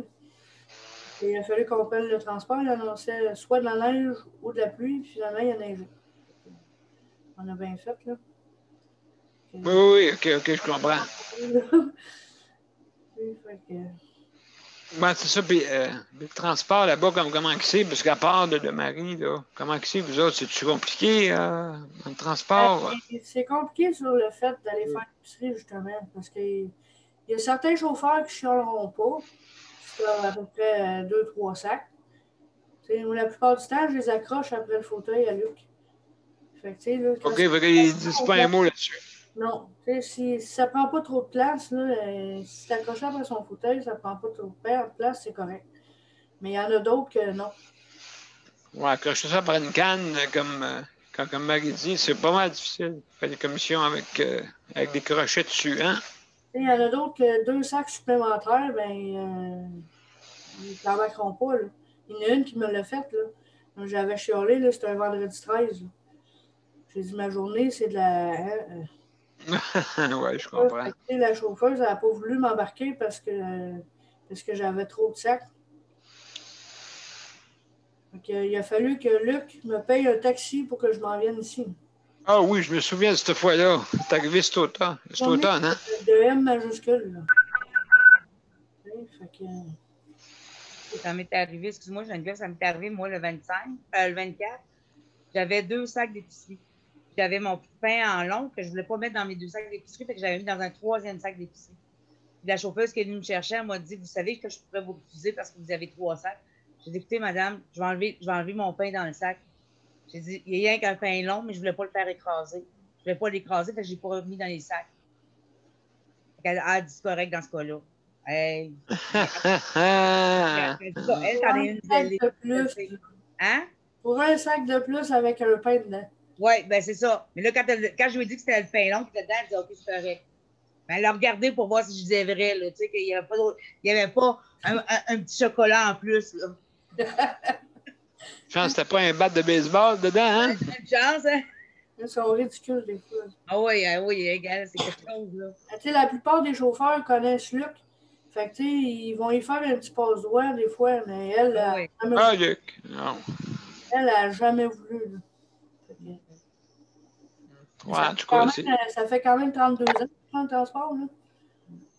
S4: Et il a fallu qu'on prenne le transport. Il annonçait soit de la neige ou de la pluie, puis finalement, il y a neigé. On a bien fait, là.
S2: Oui, OK, je comprends.
S4: Fait que,
S2: Ouais, c'est ça. Puis, le transport là-bas, comment que c'est? Parce qu'à part de Marie, là, comment que c'est, vous autres? C'est-tu compliqué, dans le transport?
S4: c'est compliqué sur le fait d'aller faire l'épicerie, justement, parce qu'il y a certains chauffeurs qui ne chialeront pas. C'est à peu près 2-3 sacs. La plupart du temps, je les accroche après le fauteuil à Luc. Fait que, là,
S2: OK, fait qu'ils disent pas un mot là-dessus.
S4: Non. Tu sais, si ça prend pas trop de place, là, si c'est accroché après son fauteuil, ça prend pas trop de place, c'est correct. Mais il y en a d'autres que non.
S2: Ouais, accrocher ça par une canne, comme Marie dit, c'est pas mal difficile. Faire des commissions avec des crochets dessus, hein?
S4: Il y en a d'autres que 2 sacs supplémentaires, ben, ils ne t'embarqueront pas. Là. Il y en a une qui me l'a fait. Là. J'avais chialé, là, c'était un vendredi 13. Là. J'ai dit, ma journée, c'est de la.
S2: Ouais, je comprends.
S4: La chauffeuse, elle n'a pas voulu m'embarquer parce que j'avais trop de sacs. Donc, il a fallu que Luc me paye un taxi pour que je m'en vienne ici.
S2: Ah oui, je me souviens de cette fois-là. C'est arrivé cet automne. Cet automne, hein?
S4: De M majuscule. Là. Fait que...
S3: Ça m'est arrivé, excuse-moi, Geneviève, ça m'est arrivé, moi, le 24. J'avais 2 sacs d'épicerie. J'avais mon pain en long que je ne voulais pas mettre dans mes 2 sacs d'épicerie, fait que j'avais mis dans un 3e sac d'épicerie. Puis la chauffeuse qui est venue me chercher, elle m'a dit, vous savez que je pourrais vous refuser parce que vous avez 3 sacs. J'ai dit, écoutez, madame, je vais enlever mon pain dans le sac. J'ai dit, il y a rien qu'un pain long, mais je ne voulais pas le faire écraser. Je ne voulais pas l'écraser, fait que je l'ai pas remis dans les sacs. Elle a dit, c'est correct dans ce cas-là. Hey. Elle, t'en est une zélée. Hein?
S4: Pour un sac de plus avec un pain dedans.
S3: Oui, ben c'est ça. Mais là, quand je lui ai dit que c'était le pain long qui était dedans, elle dit, OK, c'est correct. Ben, elle a regardé pour voir si je disais vrai, là, tu sais, qu'il n'y avait pas un petit chocolat en plus, là.
S2: Je pense que c'était pas un bat de baseball dedans, hein?
S3: Une chance, hein?
S4: Ils sont ridicules, des fois.
S3: Ah oui, égal, c'est quelque chose, là.
S4: Tu sais, la plupart des chauffeurs connaissent Luc. Fait que, tu sais, ils vont y faire un petit passe-doigt, des fois, mais elle,
S2: Ah, Luc, non.
S4: Elle n'a jamais voulu, là.
S2: Ouais, en tout cas,
S4: ça fait quand même 32 ans que je prends le transport, là.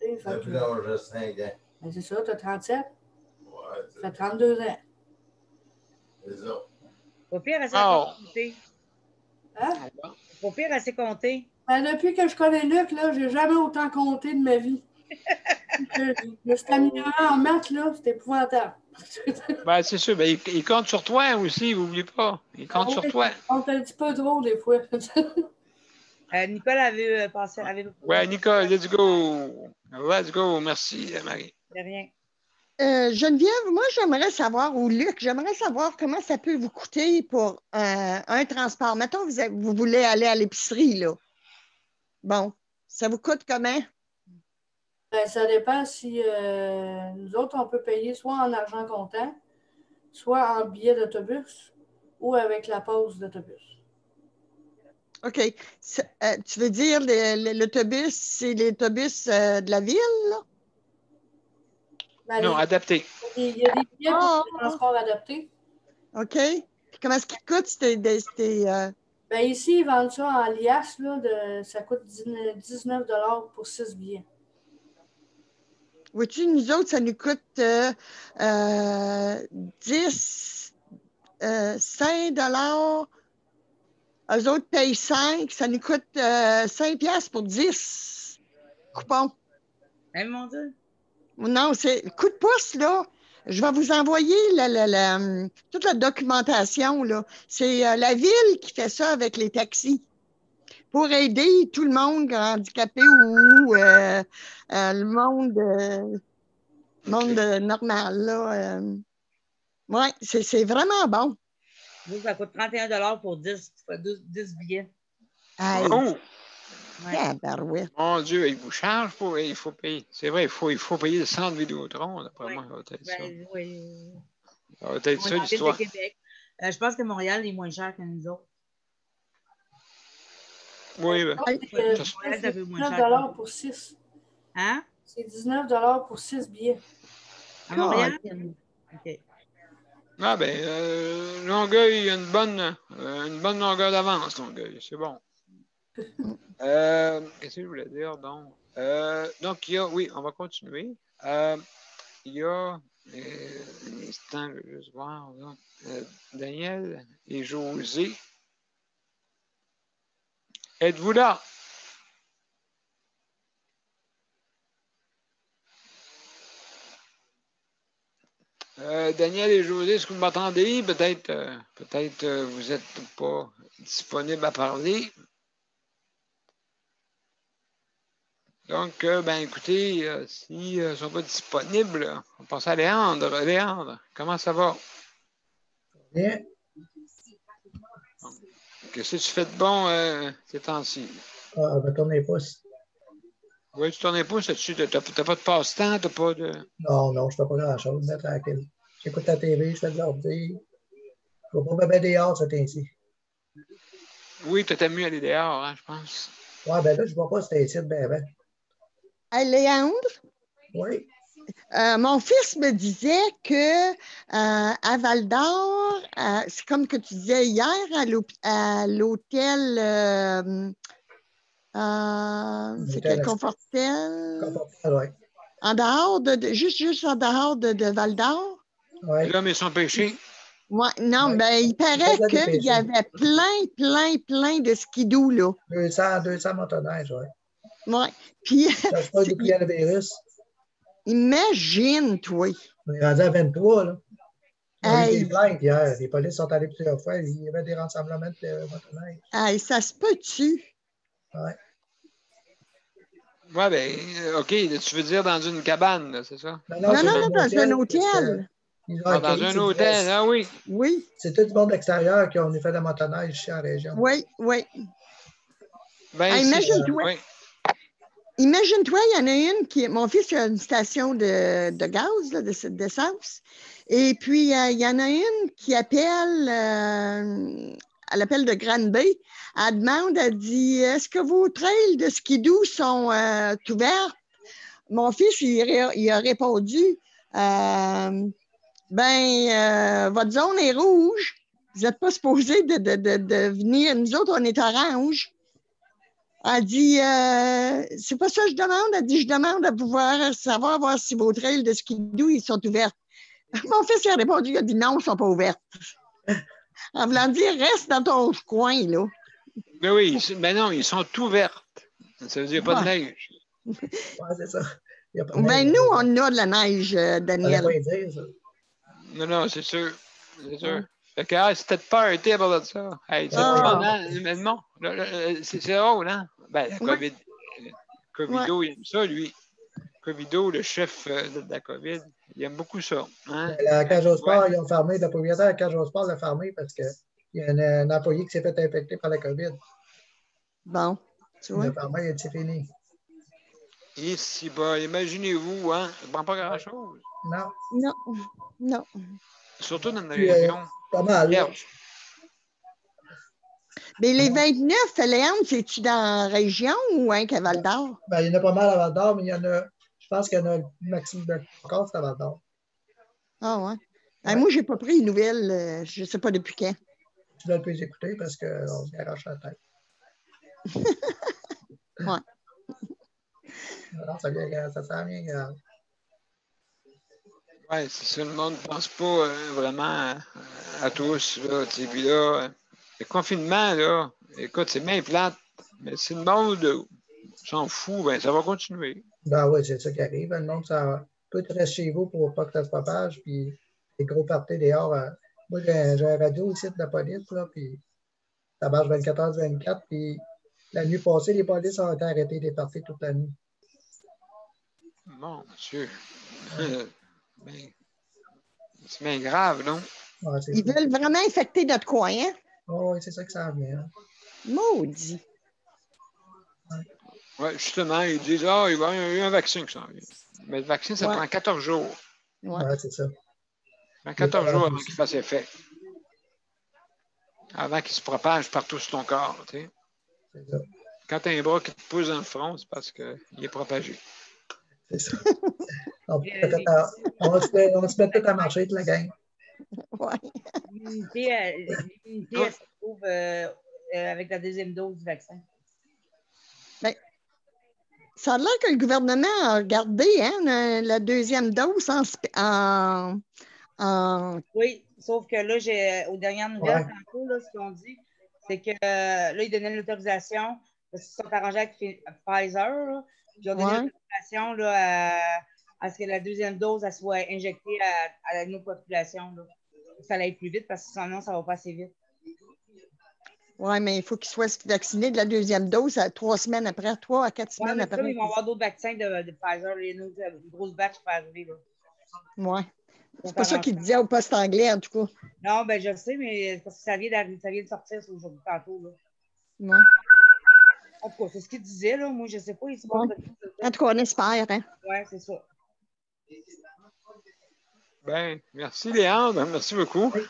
S1: Depuis l'âge de 5 ans.
S4: Ben, c'est ça, tu as 37.
S1: Ouais,
S4: ça fait 32 ans.
S1: C'est ça.
S3: Pas pire, assez compté.
S4: Hein?
S3: Pas pire, assez compté.
S4: Ben, depuis que je connais Luc, là, j'ai jamais autant compté de ma vie. Je me suis amélioré en maths, là, c'était épouvantable.
S2: Ben, c'est sûr. Ben, il compte sur toi aussi, n'oublie pas. Il compte sur toi.
S4: Il compte un petit peu trop, des fois.
S3: Nicole avait passé.
S2: Ouais, Nicole, let's go. Let's go. Merci, Marie.
S3: De rien.
S5: Geneviève, moi, j'aimerais savoir, ou Luc, j'aimerais savoir comment ça peut vous coûter pour un transport. Mettons, vous voulez aller à l'épicerie, là. Bon, ça vous coûte comment?
S4: Ben, ça dépend si nous autres, on peut payer soit en argent comptant, soit en billet d'autobus ou avec la pause d'autobus.
S5: OK. Tu veux dire l'autobus, c'est l'autobus de la ville, là?
S4: Ben,
S2: non, adapté.
S4: Il y a des billets pour le transport adapté.
S5: OK. Puis comment est-ce qu'il coûte?
S4: Ben, ici, ils vendent ça en liasse, là, ça coûte 19 $ pour 6 billets.
S5: Vois-tu, nous autres, ça nous coûte 5 $. Eux autres payent 5, ça nous coûte 5 $ pour 10 coupons.
S3: Hein, mon Dieu?
S5: Non, c'est le coup de pouce, là. Je vais vous envoyer toute la documentation, là. C'est la ville qui fait ça avec les taxis pour aider tout le monde handicapé ou le monde normal, là. Oui, c'est vraiment bon.
S3: Vous, ça coûte 31 $ pour 10 billets.
S5: Hey.
S2: Oh!
S5: Ouais.
S2: Mon Dieu, il vous charge pour. Il faut payer. C'est vrai, il faut payer le centre Vidéotron, d'après moi. Ça va être ça.
S3: Oui.
S2: Ça va être ça, l'histoire.
S3: Je pense que Montréal est moins cher que nous autres.
S2: Oui, ben.
S4: C'est 19 $ pour 6.
S3: Hein?
S4: C'est 19 $ pour 6 billets.
S3: À Montréal?
S5: OK.
S2: Ah, ben, Longueuil, il y a une bonne longueur d'avance, Longueuil. C'est bon. Qu'est-ce que je voulais dire, donc? Donc, il y a, oui, on va continuer. Il y a, un instant, je vais juste voir, là. Daniel et José. Êtes-vous là? Daniel et José, est-ce que vous m'entendez? Peut-être vous n'êtes pas disponible à parler. Donc, ben écoutez, s'ils ne sont pas disponibles, on passe à Léandre. Léandre, comment ça va?
S6: Bien.
S2: Qu'est-ce que tu fais de bon ces temps-ci?
S6: Ah, on va tourner les pouces.
S2: Oui, tu t'en es pas, tu n'as pas de passe-temps, t'as pas de.
S6: Non, non, je ne fais pas grand-chose, mais tranquille. J'écoute la TV, je fais de l'ordi. Je ne vais pas bébé dehors, ce temps-ci.
S2: Oui, tu t'aimes mieux aller dehors, hein, je pense.
S6: Ouais, ben là, je ne vois pas ce temps-ci, ben, ben.
S5: Hey, Léandre,
S6: Oui.
S5: mon fils me disait que à Val d'Or, c'est comme que tu disais hier à l'hôtel, c'est quel Confortel?
S6: Confortel, oui.
S5: En dehors juste en dehors de Val d'Or?
S6: Oui.
S2: L'homme et son péché.
S5: Ouais, non,
S6: Ouais.
S5: ben, il paraît
S6: faisait des
S5: qu'il y
S6: péchés.
S5: avait plein de skidoo, là.
S6: 200 motoneiges, oui.
S5: Ouais. Puis,
S6: Ça se passe depuis le virus.
S5: imagine, toi.
S6: On est rendu à 23, là. On a eu
S5: Hey,
S6: des plaintes hier. Les polices sont allés plusieurs fois. Il y avait des rassemblements de motoneiges.
S5: hey, ça se peut-tu?
S6: Oui.
S2: Ouais, ben, OK, tu veux dire dans une cabane, là, c'est ça?
S6: Non,
S5: Non,
S6: c'est
S5: non,
S6: un
S5: non, dans un
S6: hôtel.
S5: hôtel.
S6: Ils ont
S2: Ah, dans
S6: accueilli,
S2: un hôtel, ah oui.
S5: Oui,
S6: c'est tout le monde extérieur qui ont fait de la motoneige ici en région.
S5: oui, oui.
S2: Ben,
S5: Hey,
S2: c'est.
S5: imagine-toi.
S2: Oui.
S5: Imagine-toi, il y en a une qui. Mon fils a une station de gaz, là, d'essence. Et puis, il y en a une qui appelle, elle appelle de Grande Bay. Elle demande, elle dit est-ce que vos trails de skidoo sont ouverts? Mon fils, il a répondu votre zone est rouge. Vous n'êtes pas supposé de venir. Nous autres, on est orange. Elle dit, c'est pas ça que je demande. Elle dit, je demande à pouvoir savoir voir si vos trails de skidoo, ils sont ouverts. Mon fils il a répondu, il a dit non, ils ne sont pas ouverts. En voulant dire, reste dans ton coin, là.
S2: Ben oui, ben non, ils sont ouvertes. Ça veut dire pas de
S5: Ouais.
S2: neige.
S6: Oui, c'est ça. Il y a pas de
S5: Ben,
S6: neige.
S5: nous, on a de la neige,
S6: Ça ne
S5: Daniel.
S6: pas y dire, ça.
S2: Non, non, c'est sûr. C'est sûr.
S5: Ouais.
S2: Fait que, c'était pas été à part de ça. Hey, c'est
S5: Ah.
S2: le fun, hein? Mais non, c'est drôle, hein? Ben, la COVID. Covido, il aime ça, lui. Covido, le chef de la COVID, il aime beaucoup ça. Hein?
S6: La cage au sport,
S2: Ouais.
S6: ils ont fermé. Le propriétaire de la cage au sport l'a fermé parce qu'il y a un employé qui s'est fait infecter par la COVID.
S5: Bon, tu
S6: Il
S5: vois.
S6: l'a fermé et c'est fini.
S2: Ici, bah, imaginez-vous, hein? Ça ne prend pas grand-chose.
S6: Non.
S5: Non, non.
S2: Surtout dans une
S6: Puis,
S2: région
S6: pas mal, là.
S2: vierge.
S5: Mais les 29, Léandre, c'est-tu dans la région ou un Val d'Or?
S6: Ben, il y en a pas mal à Val d'Or, mais il y en a, je pense qu'il y en a le maximum encore, c'est à Val d'Or.
S5: Ah ouais.
S6: Ouais.
S5: Moi, je n'ai pas pris une nouvelle, je ne sais pas depuis quand.
S6: Tu dois le plus écouter parce qu'on se garoche la tête.
S5: Ouais.
S6: Alors, ça sert bien grave.
S2: Oui, c'est ça. Le monde ne pense pas vraiment à tous. Là, puis là, le confinement, là, écoute, c'est bien plate, mais si le monde s'en fout, ben, ça va continuer.
S6: Ben oui, c'est ça qui arrive. Le monde, ça peut te rester chez vous pour pas que ça se propage, puis les gros parties dehors. Moi, j'ai un radio ici de la police, là, puis ça marche 24 heures sur 24, puis la nuit passée, les polices ont été arrêtés des parties toute la nuit.
S2: Mon Dieu. Ben, c'est bien grave, non?
S6: Ouais,
S5: Ils veulent vraiment infecter notre coin, hein?
S6: Oh, oui, c'est ça que ça vient. Hein.
S5: Maudit.
S2: Oui, justement, ils disent il va y avoir un vaccin qui s'en vient. Mais le vaccin, ça prend 14 jours.
S6: Ouais, c'est ça.
S2: Ça prend 14 jours avant qu'il fasse effet. Avant qu'il se propage partout sur ton corps. Tu sais.
S6: C'est ça.
S2: Quand tu as un bras qui te pousse dans le front, c'est parce qu'il est propagé.
S6: C'est ça. On se met tout à marcher, toute la gang.
S5: Ouais.
S3: L'immunité, elle se trouve avec la deuxième dose du vaccin.
S5: Ben, ça a l'air que le gouvernement a regardé hein, la deuxième dose en...
S3: Oui, sauf que là, aux dernières nouvelles, tantôt, là, ce qu'ils ont dit, c'est que là, ils donnaient l'autorisation, parce qu'ils sont arrangés avec Pfizer, là, ils ont donné l'autorisation là, à ce que la deuxième dose elle soit injectée à notre population. Là. Ça allait plus vite parce que sinon, ça ne va pas assez vite.
S5: Oui, mais il faut qu'ils soient vaccinés de la deuxième dose à 3 semaines après, 3 à 4
S3: Ouais,
S5: semaines
S3: mais ça,
S5: après.
S3: ils vont avoir d'autres vaccins de Pfizer, une grosse batch va arriver. Là.
S5: Oui.
S3: Ils vont
S5: C'est pas
S3: faire
S5: ça
S3: en
S5: qu'il
S3: sorte.
S5: disait au poste anglais, en tout cas.
S3: Non, ben je sais, mais parce que ça vient d'arriver, ça vient de sortir aujourd'hui, tantôt. Là.
S5: Ouais.
S3: En tout cas, c'est ce qu'il disait, là. Moi, je sais pas, il se
S5: Ouais.
S3: passe de quoi.
S5: En tout cas, on espère. Hein?
S3: Oui, c'est ça.
S2: Ben, merci Léandre, merci beaucoup.
S6: Oui,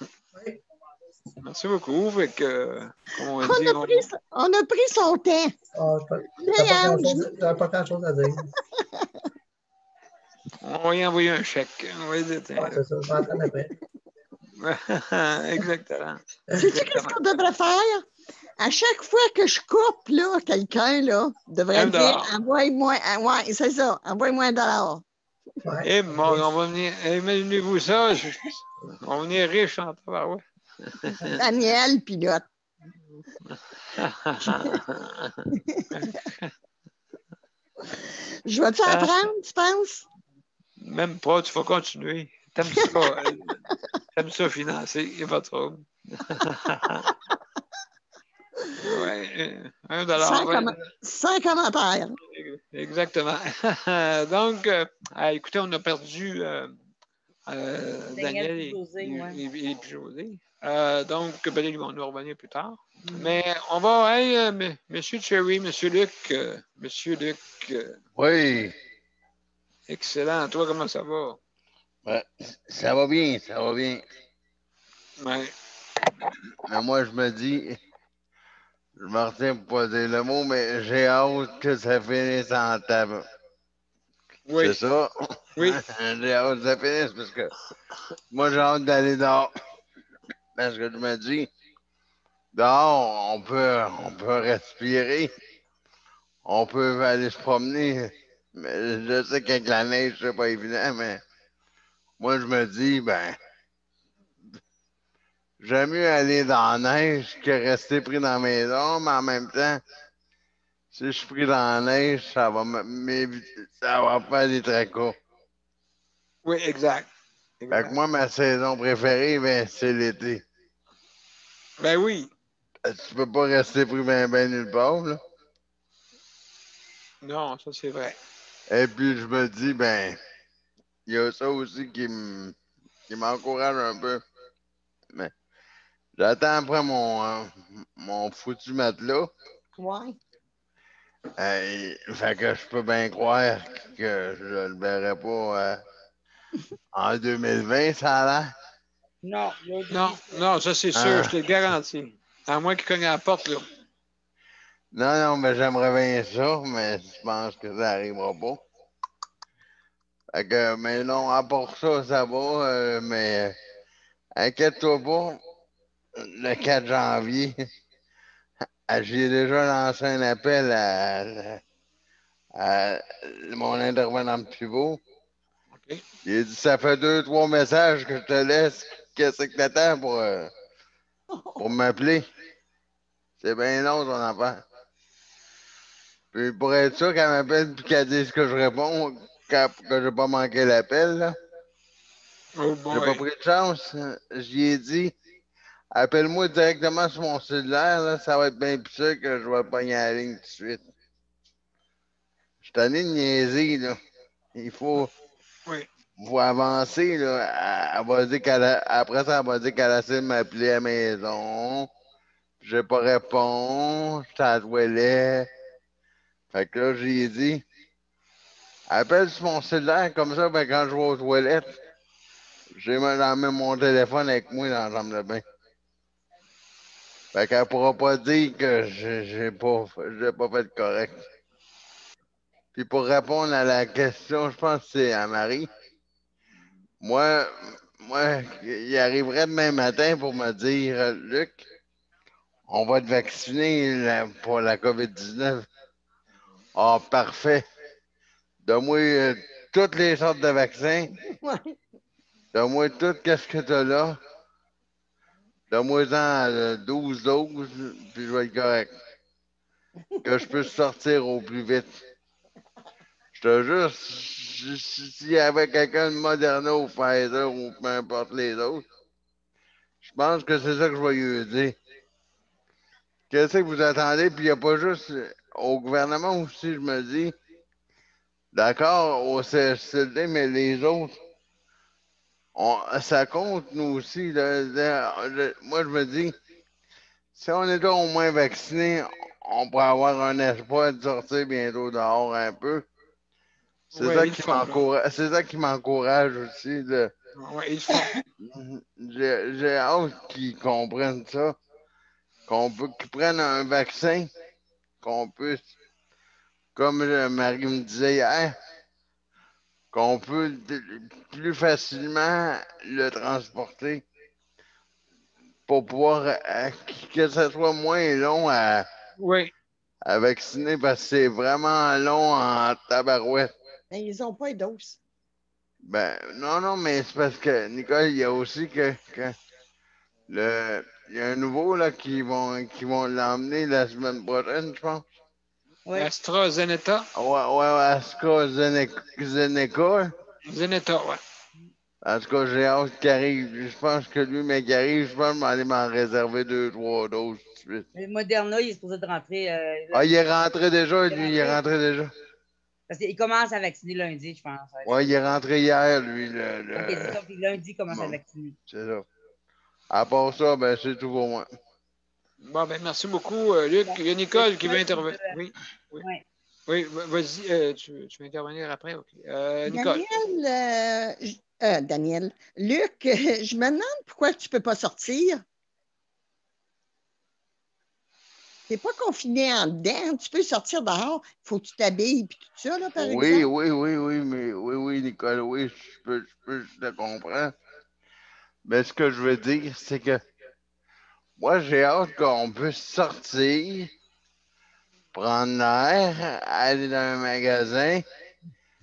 S6: oui.
S2: Merci beaucoup. Fait que, comme on
S5: On
S2: dit,
S5: on a pris son temps.
S6: Ah, j'avais pas grand-chose à dire.
S2: on va y envoyer un chèque. On va dire,
S6: Ah, c'est ça, je vais attendre après.
S2: Exactement.
S5: Sais-tu qu'est-ce qu'on devrait faire? À chaque fois que je coupe là, quelqu'un là, devrait dire
S2: $1.
S5: envoie-moi, ouais, c'est ça, envoie-moi $1.
S6: Ouais,
S2: Eh, bon, on va venir. Imaginez-vous ça. On va venir riche en tabarouette.
S5: Daniel pilote. Je vais-tu apprendre, tu penses?
S2: Même pas, tu vas continuer. T'aimes ça financer, il n'y a pas de trouble. Ouais, $1. Ouais,
S5: Sans commentaire.
S2: exactement. Donc, écoutez, on a perdu
S3: Daniel
S2: Daniel
S3: puis José, ouais.
S2: et puis José. Donc, ben, ils vont nous revenir plus tard. Mais on va, Monsieur Cherry, Monsieur Luc,
S1: Oui,
S2: excellent. Toi, comment ça va?
S1: ouais, ça va bien, ça va bien.
S2: Ouais.
S1: Mais moi, je me dis, je me retiens pour pas dire le mot, mais j'ai hâte que ça finisse en table.
S2: Oui,
S1: C'est ça?
S2: oui,
S1: J'ai hâte que ça finisse parce que moi, j'ai hâte d'aller dehors. Parce que je me dis, dehors, on peut respirer, on peut aller se promener. Mais je sais qu'avec la neige, c'est pas évident, mais moi, je me dis, ben, j'aime mieux aller dans la neige que rester pris dans la maison, mais en même temps, si je suis pris dans la neige, ça va m'éviter, ça va faire des tracas.
S2: oui, exact.
S1: Fait que
S2: Exact.
S1: moi, ma saison préférée, ben, c'est l'été.
S2: Ben oui.
S1: Tu peux pas rester pris ben nulle part, là.
S2: Non, ça c'est vrai.
S1: Et puis, je me dis, ben, il y a ça aussi qui m'encourage un peu. Mais j'attends après mon foutu matelas.
S5: Ouais.
S1: Fait que je peux bien croire que je le verrai pas en 2020, ça a l'air.
S3: Non, là,
S2: Non, non, ça c'est sûr, je
S1: Ah.
S2: te le garantis. À moins qu'il cogne à la porte, là.
S1: Non, non, mais j'aimerais bien ça, mais je pense que ça n'arrivera pas. Fait que, mais non, à part ça, ça va, mais inquiète-toi pas, le 4 janvier, j'ai déjà lancé un appel à mon intervenant de pivot.
S2: OK.
S1: Il a dit, ça fait 2, 3 messages que je te laisse, qu'est-ce que t'attends pour m'appeler? C'est bien long, ton affaire. Puis pour être sûr qu'elle m'appelle puis qu'elle dise que je réponds, que j'ai pas manqué l'appel, là.
S2: Oh
S1: J'ai pas
S2: boy.
S1: pris de chance. J'y ai dit, appelle-moi directement sur mon cellulaire, là, ça va être bien plus sûr que je vais pogner la ligne tout de suite. Je suis tanné de niaiser, là. Il
S2: Oui.
S1: faut avancer, là. Elle va dire après ça, elle va dire qu'elle a essayé de m'appeler à la maison. J'ai pas répondu, j'étais à la toilette. Fait que là, j'ai dit, appelle sur mon cellulaire, comme ça, ben, quand je vais aux toilettes, j'ai même mon téléphone avec moi dans la chambre de bain. Fait qu'elle pourra pas dire que j'ai pas fait correct. Puis pour répondre à la question, je pense que c'est à Marie. Moi, il arriverait demain matin pour me dire, Luc, on va te vacciner pour la COVID-19. Ah, parfait. Donne-moi toutes les sortes de vaccins.
S5: Ouais.
S1: Donne-moi tout ce que tu as là. Donne-moi-en 12 doses, puis je vais être correct. Que je puisse sortir au plus vite. Je te jure, s'il y avait quelqu'un de Moderna ou Pfizer ou peu importe les autres, je pense que c'est ça que je vais lui dire. qu'est-ce que vous attendez? Puis il n'y a pas juste au gouvernement aussi, je me dis, d'accord, au CHSLD, mais les autres, ça compte, nous aussi. Moi, je me dis, si on était au moins vacciné, on pourrait avoir un espoir de sortir bientôt dehors un peu. C'est
S2: Oui,
S1: ça
S2: ils le
S1: qui
S2: font, là.
S1: m'encourage. C'est ça qui m'encourage aussi.
S2: Oui, ils le font.
S1: J'ai hâte qu'ils comprennent ça. Qu'ils prennent un vaccin, qu'on puisse, comme Marie me disait hier, qu'on peut plus facilement le transporter pour pouvoir que ce soit moins long
S2: Oui.
S1: à vacciner parce que c'est vraiment long en tabarouette.
S5: Mais ils n'ont pas de dose.
S1: Ben, non, mais c'est parce que, Nicole, il y a aussi que il y a un nouveau là, qui vont l'emmener la semaine prochaine, je pense.
S3: Oui.
S2: AstraZeneca.
S1: Ouais, Zeneca.
S2: Zeneta, ouais.
S1: En tout cas, j'ai hâte qu'il arrive. Je pense que lui, mais qu'il arrive, je pense que je vais aller m'en réserver 2, 3 doses tout de suite.
S3: Le Moderna, il est supposé de rentrer.
S1: Ah, il est rentré déjà, lui, il est
S3: rentré.
S1: rentré déjà.
S3: Parce qu'il commence à vacciner lundi, je pense.
S1: Ouais, il est rentré hier, lui.
S3: OK, c'est ça. Puis lundi, il commence à
S1: Bon,
S3: vacciner.
S1: c'est ça. À part ça, ben, c'est tout pour moi.
S2: Bon, ben, merci beaucoup, Luc. Il y a Nicole qui veut intervenir. Oui.
S3: Ouais.
S2: Oui, vas-y, tu veux intervenir après? OK. Nicole.
S5: Daniel, Luc, je me demande pourquoi tu ne peux pas sortir. Tu n'es pas confiné en dedans. Tu peux sortir dehors. Il faut que tu t'habilles et tout ça, là, par exemple.
S1: Oui, Nicole, oui, je te comprends. Mais ce que je veux dire, c'est que moi, j'ai hâte qu'on puisse sortir, prendre l'air, aller dans un magasin,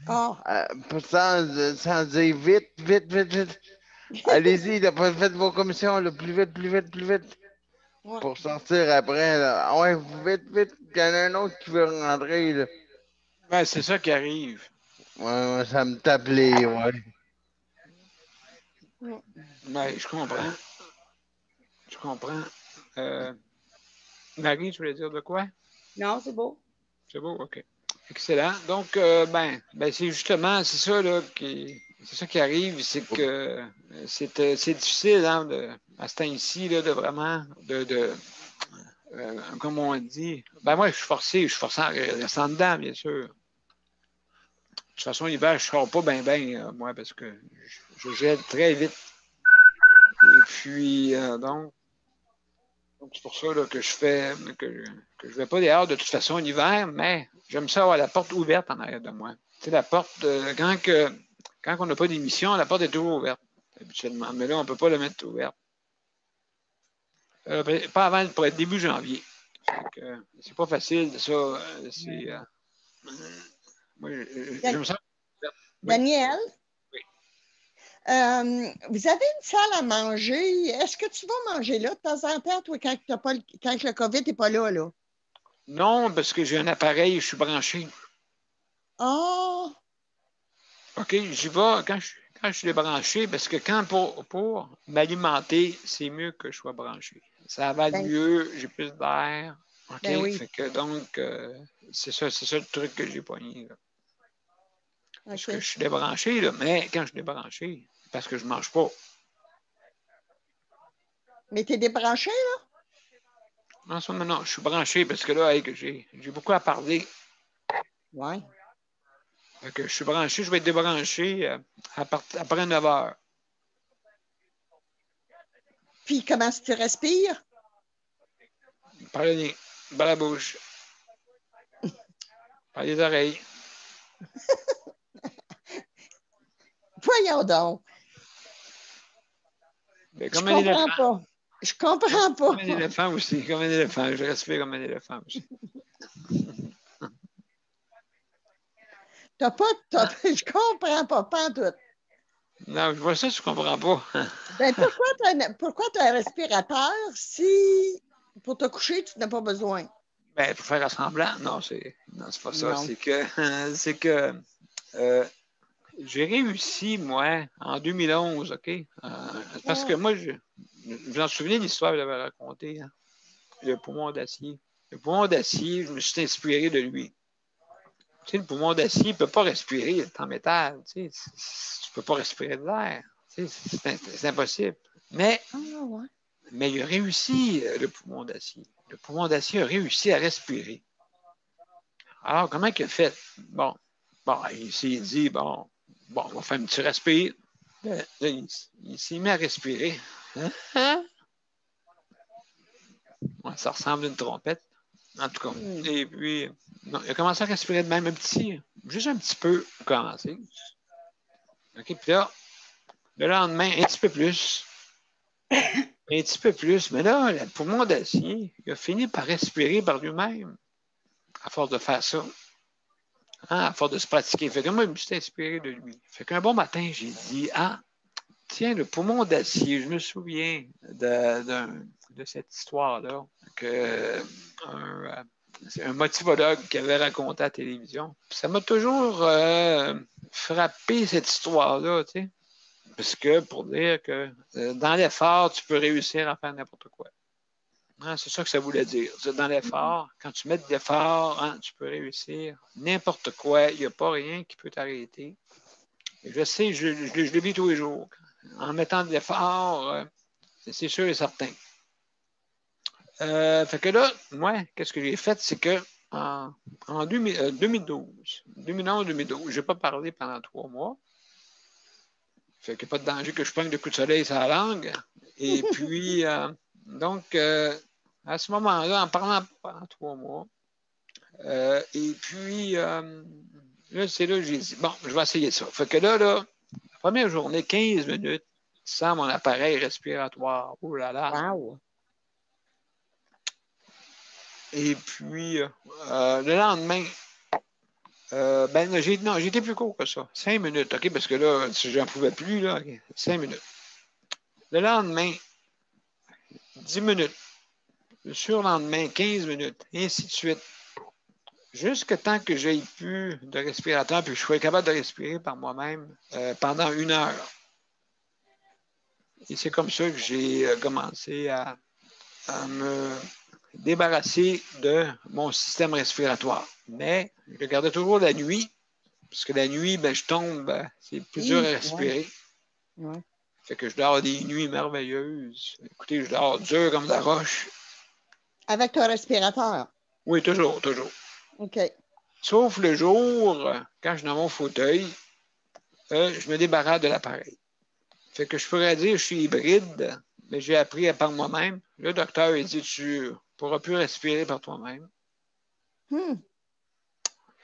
S5: Ah,
S1: sans dire vite. Allez-y, là, faites vos commissions, là, plus vite.
S5: ouais.
S1: Pour sortir après, là. Ah ouais, vite. Il y en a un autre qui veut rentrer, là.
S2: Ben, c'est ça qui arrive.
S1: Ouais, ça me tape les. Ouais.
S2: Ben, je comprends. Marie, tu voulais dire de quoi?
S3: Non, c'est beau.
S2: C'est beau, OK. Excellent. Donc, c'est justement, c'est ça, là, c'est ça qui arrive, c'est que c'est difficile, hein, à ce temps-ci, là, de vraiment, comme on dit, ben moi, je suis forcé en restant dedans, bien sûr. De toute façon, l'hiver, je ne sors pas bien, moi, parce que je gèle très vite. Et puis, donc, c'est pour ça là, que je vais pas dehors de toute façon l'hiver, mais j'aime ça avoir la porte ouverte en arrière de moi. Tu sais, la porte, quand on n'a pas d'émission, la porte est toujours ouverte, habituellement. Mais là, on ne peut pas la mettre ouverte. Pas avant pour être début janvier. C'est pas facile, ça. Moi, j'aime ça. Oui.
S5: Daniel,
S2: Oui.
S5: vous avez une salle à manger. Est-ce que tu vas manger là de temps en temps, toi, quand le COVID n'est pas là, là?
S2: Non, parce que j'ai un appareil, je suis branché.
S5: Ah!
S2: OK, j'y vais quand je suis débranché, parce que pour m'alimenter, c'est mieux que je sois branché. Ça avale
S5: Ben,
S2: mieux, j'ai plus d'air. OK?
S5: ben oui.
S2: Fait que donc, c'est ça le truc que j'ai pogné, là. Parce que
S5: OK.
S2: je suis débranché, là, mais quand je suis débranché, parce que je mange pas.
S5: Mais tu es débranché, là?
S2: En ce moment, non, je suis branché parce que là, hey, que j'ai beaucoup à parler.
S5: Oui.
S2: Fait que je suis branché, je vais être débranché après 9 heures.
S5: Puis, comment est-ce que tu respires?
S2: Par le nez, par la bouche, par les oreilles.
S5: Voyons donc.
S2: Ben,
S5: Je
S2: comme un éléphant.
S5: comprends pas. Je comprends
S2: Comme
S5: pas.
S2: un éléphant aussi, comme un éléphant. Je respire comme un éléphant aussi.
S5: Je comprends pas en tout.
S2: Non, je vois ça, je comprends pas.
S5: Ben, pourquoi tu as un respirateur si pour te coucher, tu n'as pas besoin?
S2: Ben, pour faire semblant, non, c'est pas ça.
S5: Non.
S2: C'est que j'ai réussi, moi, en 2011, OK? Parce que moi, je m'en souviens de l'histoire que j'avais racontée. Hein. le poumon d'acier. Le poumon d'acier, je me suis inspiré de lui. Tu sais, le poumon d'acier ne peut pas respirer, il est en métal. Tu ne peux pas respirer de l'air. Tu sais, c'est impossible. Mais il a réussi, le poumon d'acier. Le poumon d'acier a réussi à respirer. Alors, comment il a fait? Bon, il s'est dit, bon, on va faire un petit respire. Là, il s'est mis à respirer. Hein? Ouais, ça ressemble à une trompette, en tout cas. Et puis, non, il a commencé à respirer de même juste un petit peu pour commencer. OK, puis là, le lendemain, un petit peu plus. Un petit peu plus. Mais là, le poumon d'acier, il a fini par respirer par lui-même, à force de faire ça. Hein, à force de se pratiquer. Fait que moi, je me suis inspiré de lui. Fait qu'un bon matin, j'ai dit, tiens, le poumon d'acier, je me souviens de cette histoire-là que c'est un motivologue qui avait raconté à la télévision. Puis ça m'a toujours frappé, cette histoire-là, tu sais. Parce que pour dire que dans l'effort, tu peux réussir à faire n'importe quoi. Hein, c'est ça que ça voulait dire. Dans l'effort, quand tu mets de l'effort, hein, tu peux réussir n'importe quoi. Il n'y a pas rien qui peut t'arrêter. Et je sais, je le vis tous les jours. En mettant de l'effort, c'est sûr et certain. Fait que là, moi, qu'est-ce que j'ai fait, c'est que en 2011, je n'ai pas parlé pendant 3 mois. Fait qu'il n'y a pas de danger que je prenne de coups de soleil sur la langue. Et puis, donc, à ce moment-là, en parlant pendant 3 mois, et puis, là, c'est là que j'ai dit, bon, je vais essayer ça. Fait que là, la première journée, 15 minutes, sans mon appareil respiratoire. Oh là là!
S5: Wow!
S2: Et puis, le lendemain, j'étais plus court que ça. 5 minutes, OK? Parce que là, si j'en pouvais plus, là, 5 minutes. Le lendemain, 10 minutes. Le surlendemain, 15 minutes. Et ainsi de suite. Jusqu'à temps que j'aie plus de respirateur, puis que je sois capable de respirer par moi-même pendant 1 heure. Et c'est comme ça que j'ai commencé à me débarrasser de mon système respiratoire. Mais je le gardais toujours la nuit, parce que la nuit, je tombe, c'est plus dur à respirer.
S5: Ouais.
S2: Fait que je dors des nuits merveilleuses. Écoutez, je dors dur comme de la roche.
S5: Avec ton respirateur?
S2: Oui, toujours.
S5: OK.
S2: Sauf le jour, quand je suis dans mon fauteuil, je me débarrasse de l'appareil. Fait que je pourrais dire que je suis hybride, mais j'ai appris à par moi-même. Le docteur, il dit, tu ne pourras plus respirer par toi-même.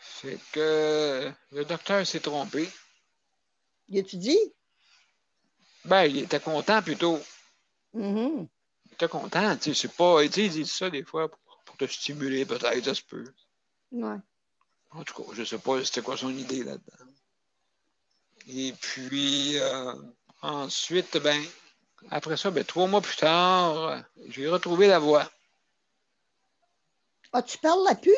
S2: Fait que le docteur s'est trompé.
S5: Il a-tu dit?
S2: Il était content plutôt.
S5: Il
S2: était content, tu sais, c'est pas... Tu sais, ils disent ça des fois pour te stimuler, peut-être, ça se peut.
S5: Ouais.
S2: En tout cas, je sais pas c'était quoi son idée là-dedans. Et puis, ensuite, après ça, 3 mois plus tard, j'ai retrouvé la voix.
S5: Ah, tu parles là plus?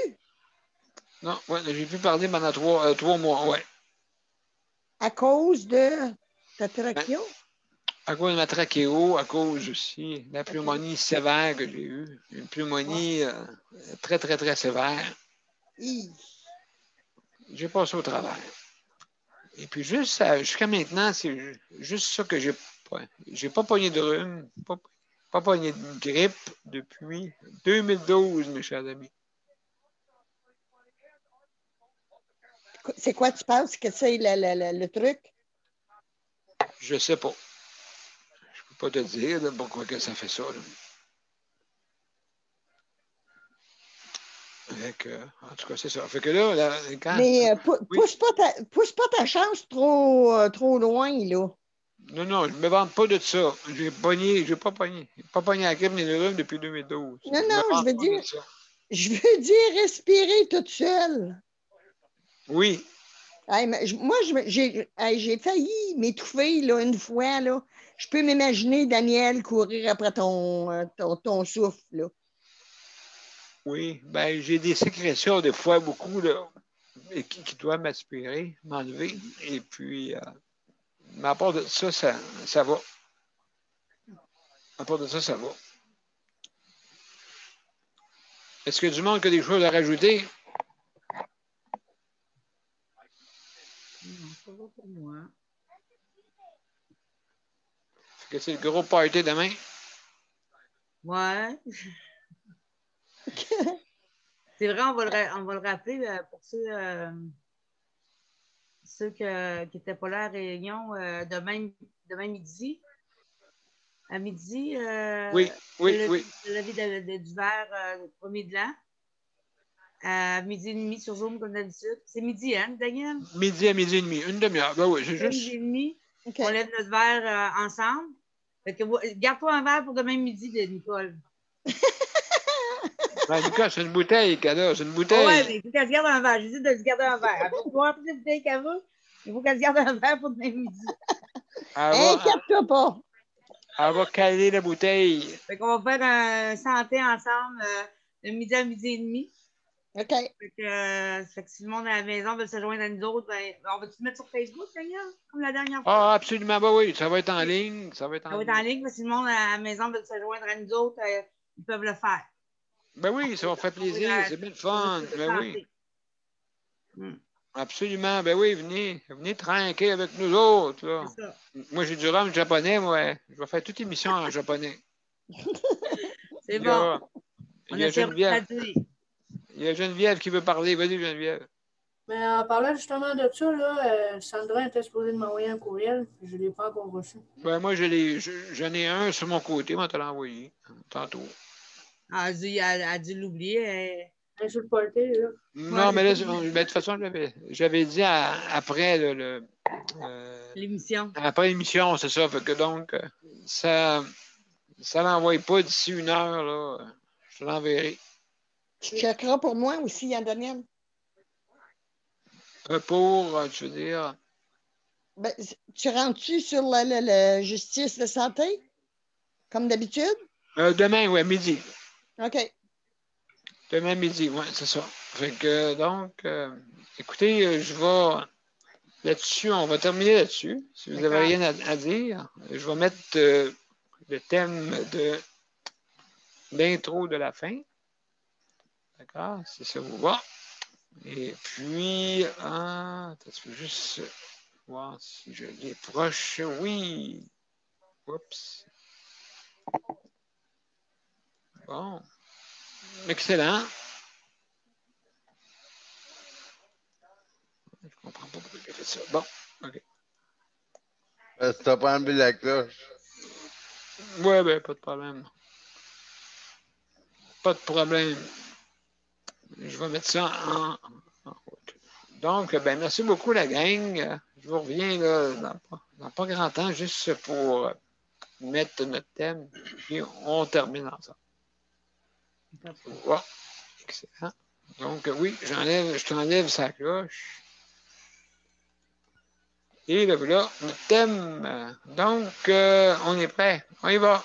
S2: Non, ouais, j'ai pu parler pendant 3 mois, ouais.
S5: À cause de ta trachée?
S2: À cause de ma trachéo, à cause aussi de la pneumonie sévère que j'ai eue. Une pneumonie très, très, très sévère. J'ai passé au travers. Et puis jusqu'à maintenant, c'est juste ça que j'ai pas pogné de rhume, pas pogné de grippe depuis 2012, mes chers amis.
S5: C'est quoi tu penses que c'est le truc?
S2: Je sais pas. Je peux pas te dire là, pourquoi que ça fait ça. Là. En tout cas, c'est ça. Fait que là quand...
S5: Mais pousse pas ta chance trop loin, là.
S2: Non, je ne me vante pas de ça. J'ai pas pogné. J'ai pas pogné la grippe ni le rhume depuis 2012.
S5: Non, je veux dire respirer toute seule.
S2: Oui.
S5: Hey, moi, j'ai failli m'étouffer là, une fois. Là. Je peux m'imaginer Daniel courir après ton souffle. Là.
S2: Oui, j'ai des sécrétions des fois beaucoup là, qui doivent m'aspirer, m'enlever. Et puis, mais à part de ça, ça va. À part de ça, ça va. Est-ce qu'il y a du monde qui a des choses à rajouter?
S3: Non, ça va pour moi.
S2: Est-ce que c'est le gros party demain?
S3: Ouais. C'est vrai, on va le rappeler pour ceux qui n'étaient pas là à la réunion demain midi. À midi,
S2: Oui.
S3: le lever du verre le premier de l'an. À midi et demi sur Zoom, comme d'habitude. C'est midi, hein, Daniel?
S2: Midi à midi et demi, une demi-heure. Ben oui, c'est juste.
S3: Midi et demi.
S5: OK.
S3: On lève notre verre ensemble. Fait que, garde-toi un verre pour demain midi, de Nicole.
S2: Ben, Lucas, c'est une bouteille qu'elle a, c'est une bouteille.
S3: Ouais, mais il faut qu'elle se garde un verre. J'ai dit de se garder un verre. Elle peut pouvoir appeler les bouteilles qu'elle veut. Il faut qu'elle se garde un verre pour demain midi.
S5: Inquiète-toi pas.
S2: Elle va caler la bouteille.
S3: Fait qu'on va faire un santé ensemble de midi à midi et demi.
S5: OK.
S3: Fait que si le monde à la maison veut se joindre à nous autres, ben, on va-tu mettre sur Facebook, Daniel, comme la dernière fois?
S2: Ah, absolument, ben oui, ça va être en ligne. Ça va être
S3: Ça va être en ligne, mais si le monde à la maison veut se joindre à nous autres, ils peuvent le faire.
S2: Ben oui, ça va faire plaisir, c'est bien le fun. Ben oui. Absolument, ben oui, venez tranquer avec nous autres. Là.
S3: C'est ça.
S2: Moi, j'ai du rhum japonais, moi. Je vais faire toute émission en japonais.
S3: C'est bon.
S2: Il y a Geneviève. Il y a Geneviève qui veut parler. Vas-y, Geneviève.
S4: Mais en parlant justement de ça, là, Sandra était supposée de m'envoyer un courriel, puis je ne l'ai pas encore reçu.
S2: Ben moi, j'en ai un sur mon côté, moi, te l'ai envoyé tantôt.
S3: Elle a dû l'oublier.
S4: Un sur le party, là.
S2: Non, mais là, de toute façon, j'avais dit après
S3: l'émission.
S2: Après l'émission, c'est ça. Fait que donc, ça l'envoie pas d'ici 1 heure, là. Je te l'enverrai.
S5: Tu checkeras pour moi aussi, hein, Daniel?
S2: Tu veux dire?
S5: Ben, tu rentres-tu sur la justice de santé, comme d'habitude?
S2: Demain, oui, midi.
S5: OK.
S2: Demain midi, oui, c'est ça. Fait que donc, écoutez, je vais là-dessus, on va terminer là-dessus. Si vous n'avez rien à dire, je vais mettre le thème d'intro de la fin. D'accord? Si ça vous va. Et puis, je vais juste voir si je l'ai proche. Oui. Oups. Bon. Excellent. Je ne comprends pas pourquoi j'ai fait ça. Bon, OK.
S1: Si t'as pas enlevé la cloche.
S2: Ouais, ben, pas de problème. Pas de problème. Je vais mettre ça en route. Donc, ben, merci beaucoup, la gang. Je vous reviens là, dans pas grand temps, juste pour mettre notre thème, puis on termine ensemble. Wow. Excellent. Donc, oui, je t'enlève sa cloche. Et là, voilà, notre thème. Donc, on est prêt. On y va.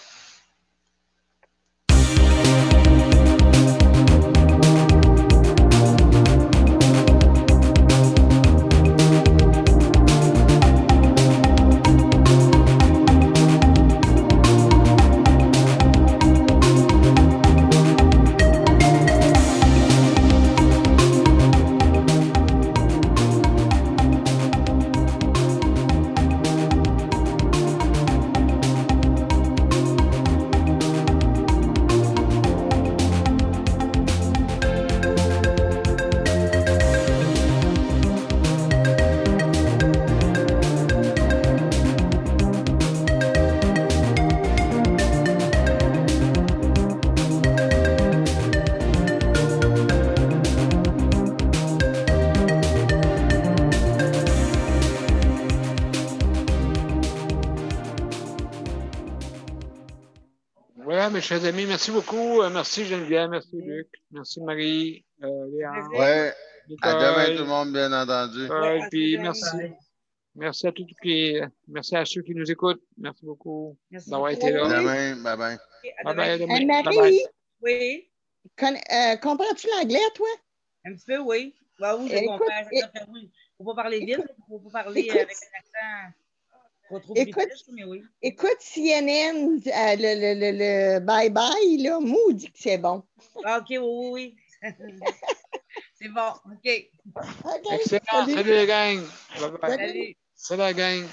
S2: Mes chers amis, merci beaucoup. Merci Geneviève, merci Luc, merci Marie, Léa.
S1: Ouais. À demain tout le monde, bien entendu.
S2: Puis merci à tous merci à ceux qui nous écoutent. Merci beaucoup d'avoir été là.
S1: À demain, bye bye.
S5: Marie, bye-bye.
S3: Oui.
S5: Comprends-tu l'anglais, toi?
S3: Un petit peu, oui. Bah oui, je comprends. Il ne faut pas parler vite, il ne faut pas parler avec un accent. Pas trop
S5: Écoute,
S3: british, mais oui.
S5: Écoute CNN, le bye-bye, là, maudit que c'est bon.
S3: Ah, OK, oui. C'est bon, OK.
S5: OK,
S2: Excellent.
S5: salut.
S2: Salut, les gang. Bye bye.
S3: Salut.
S2: Salut, la gang.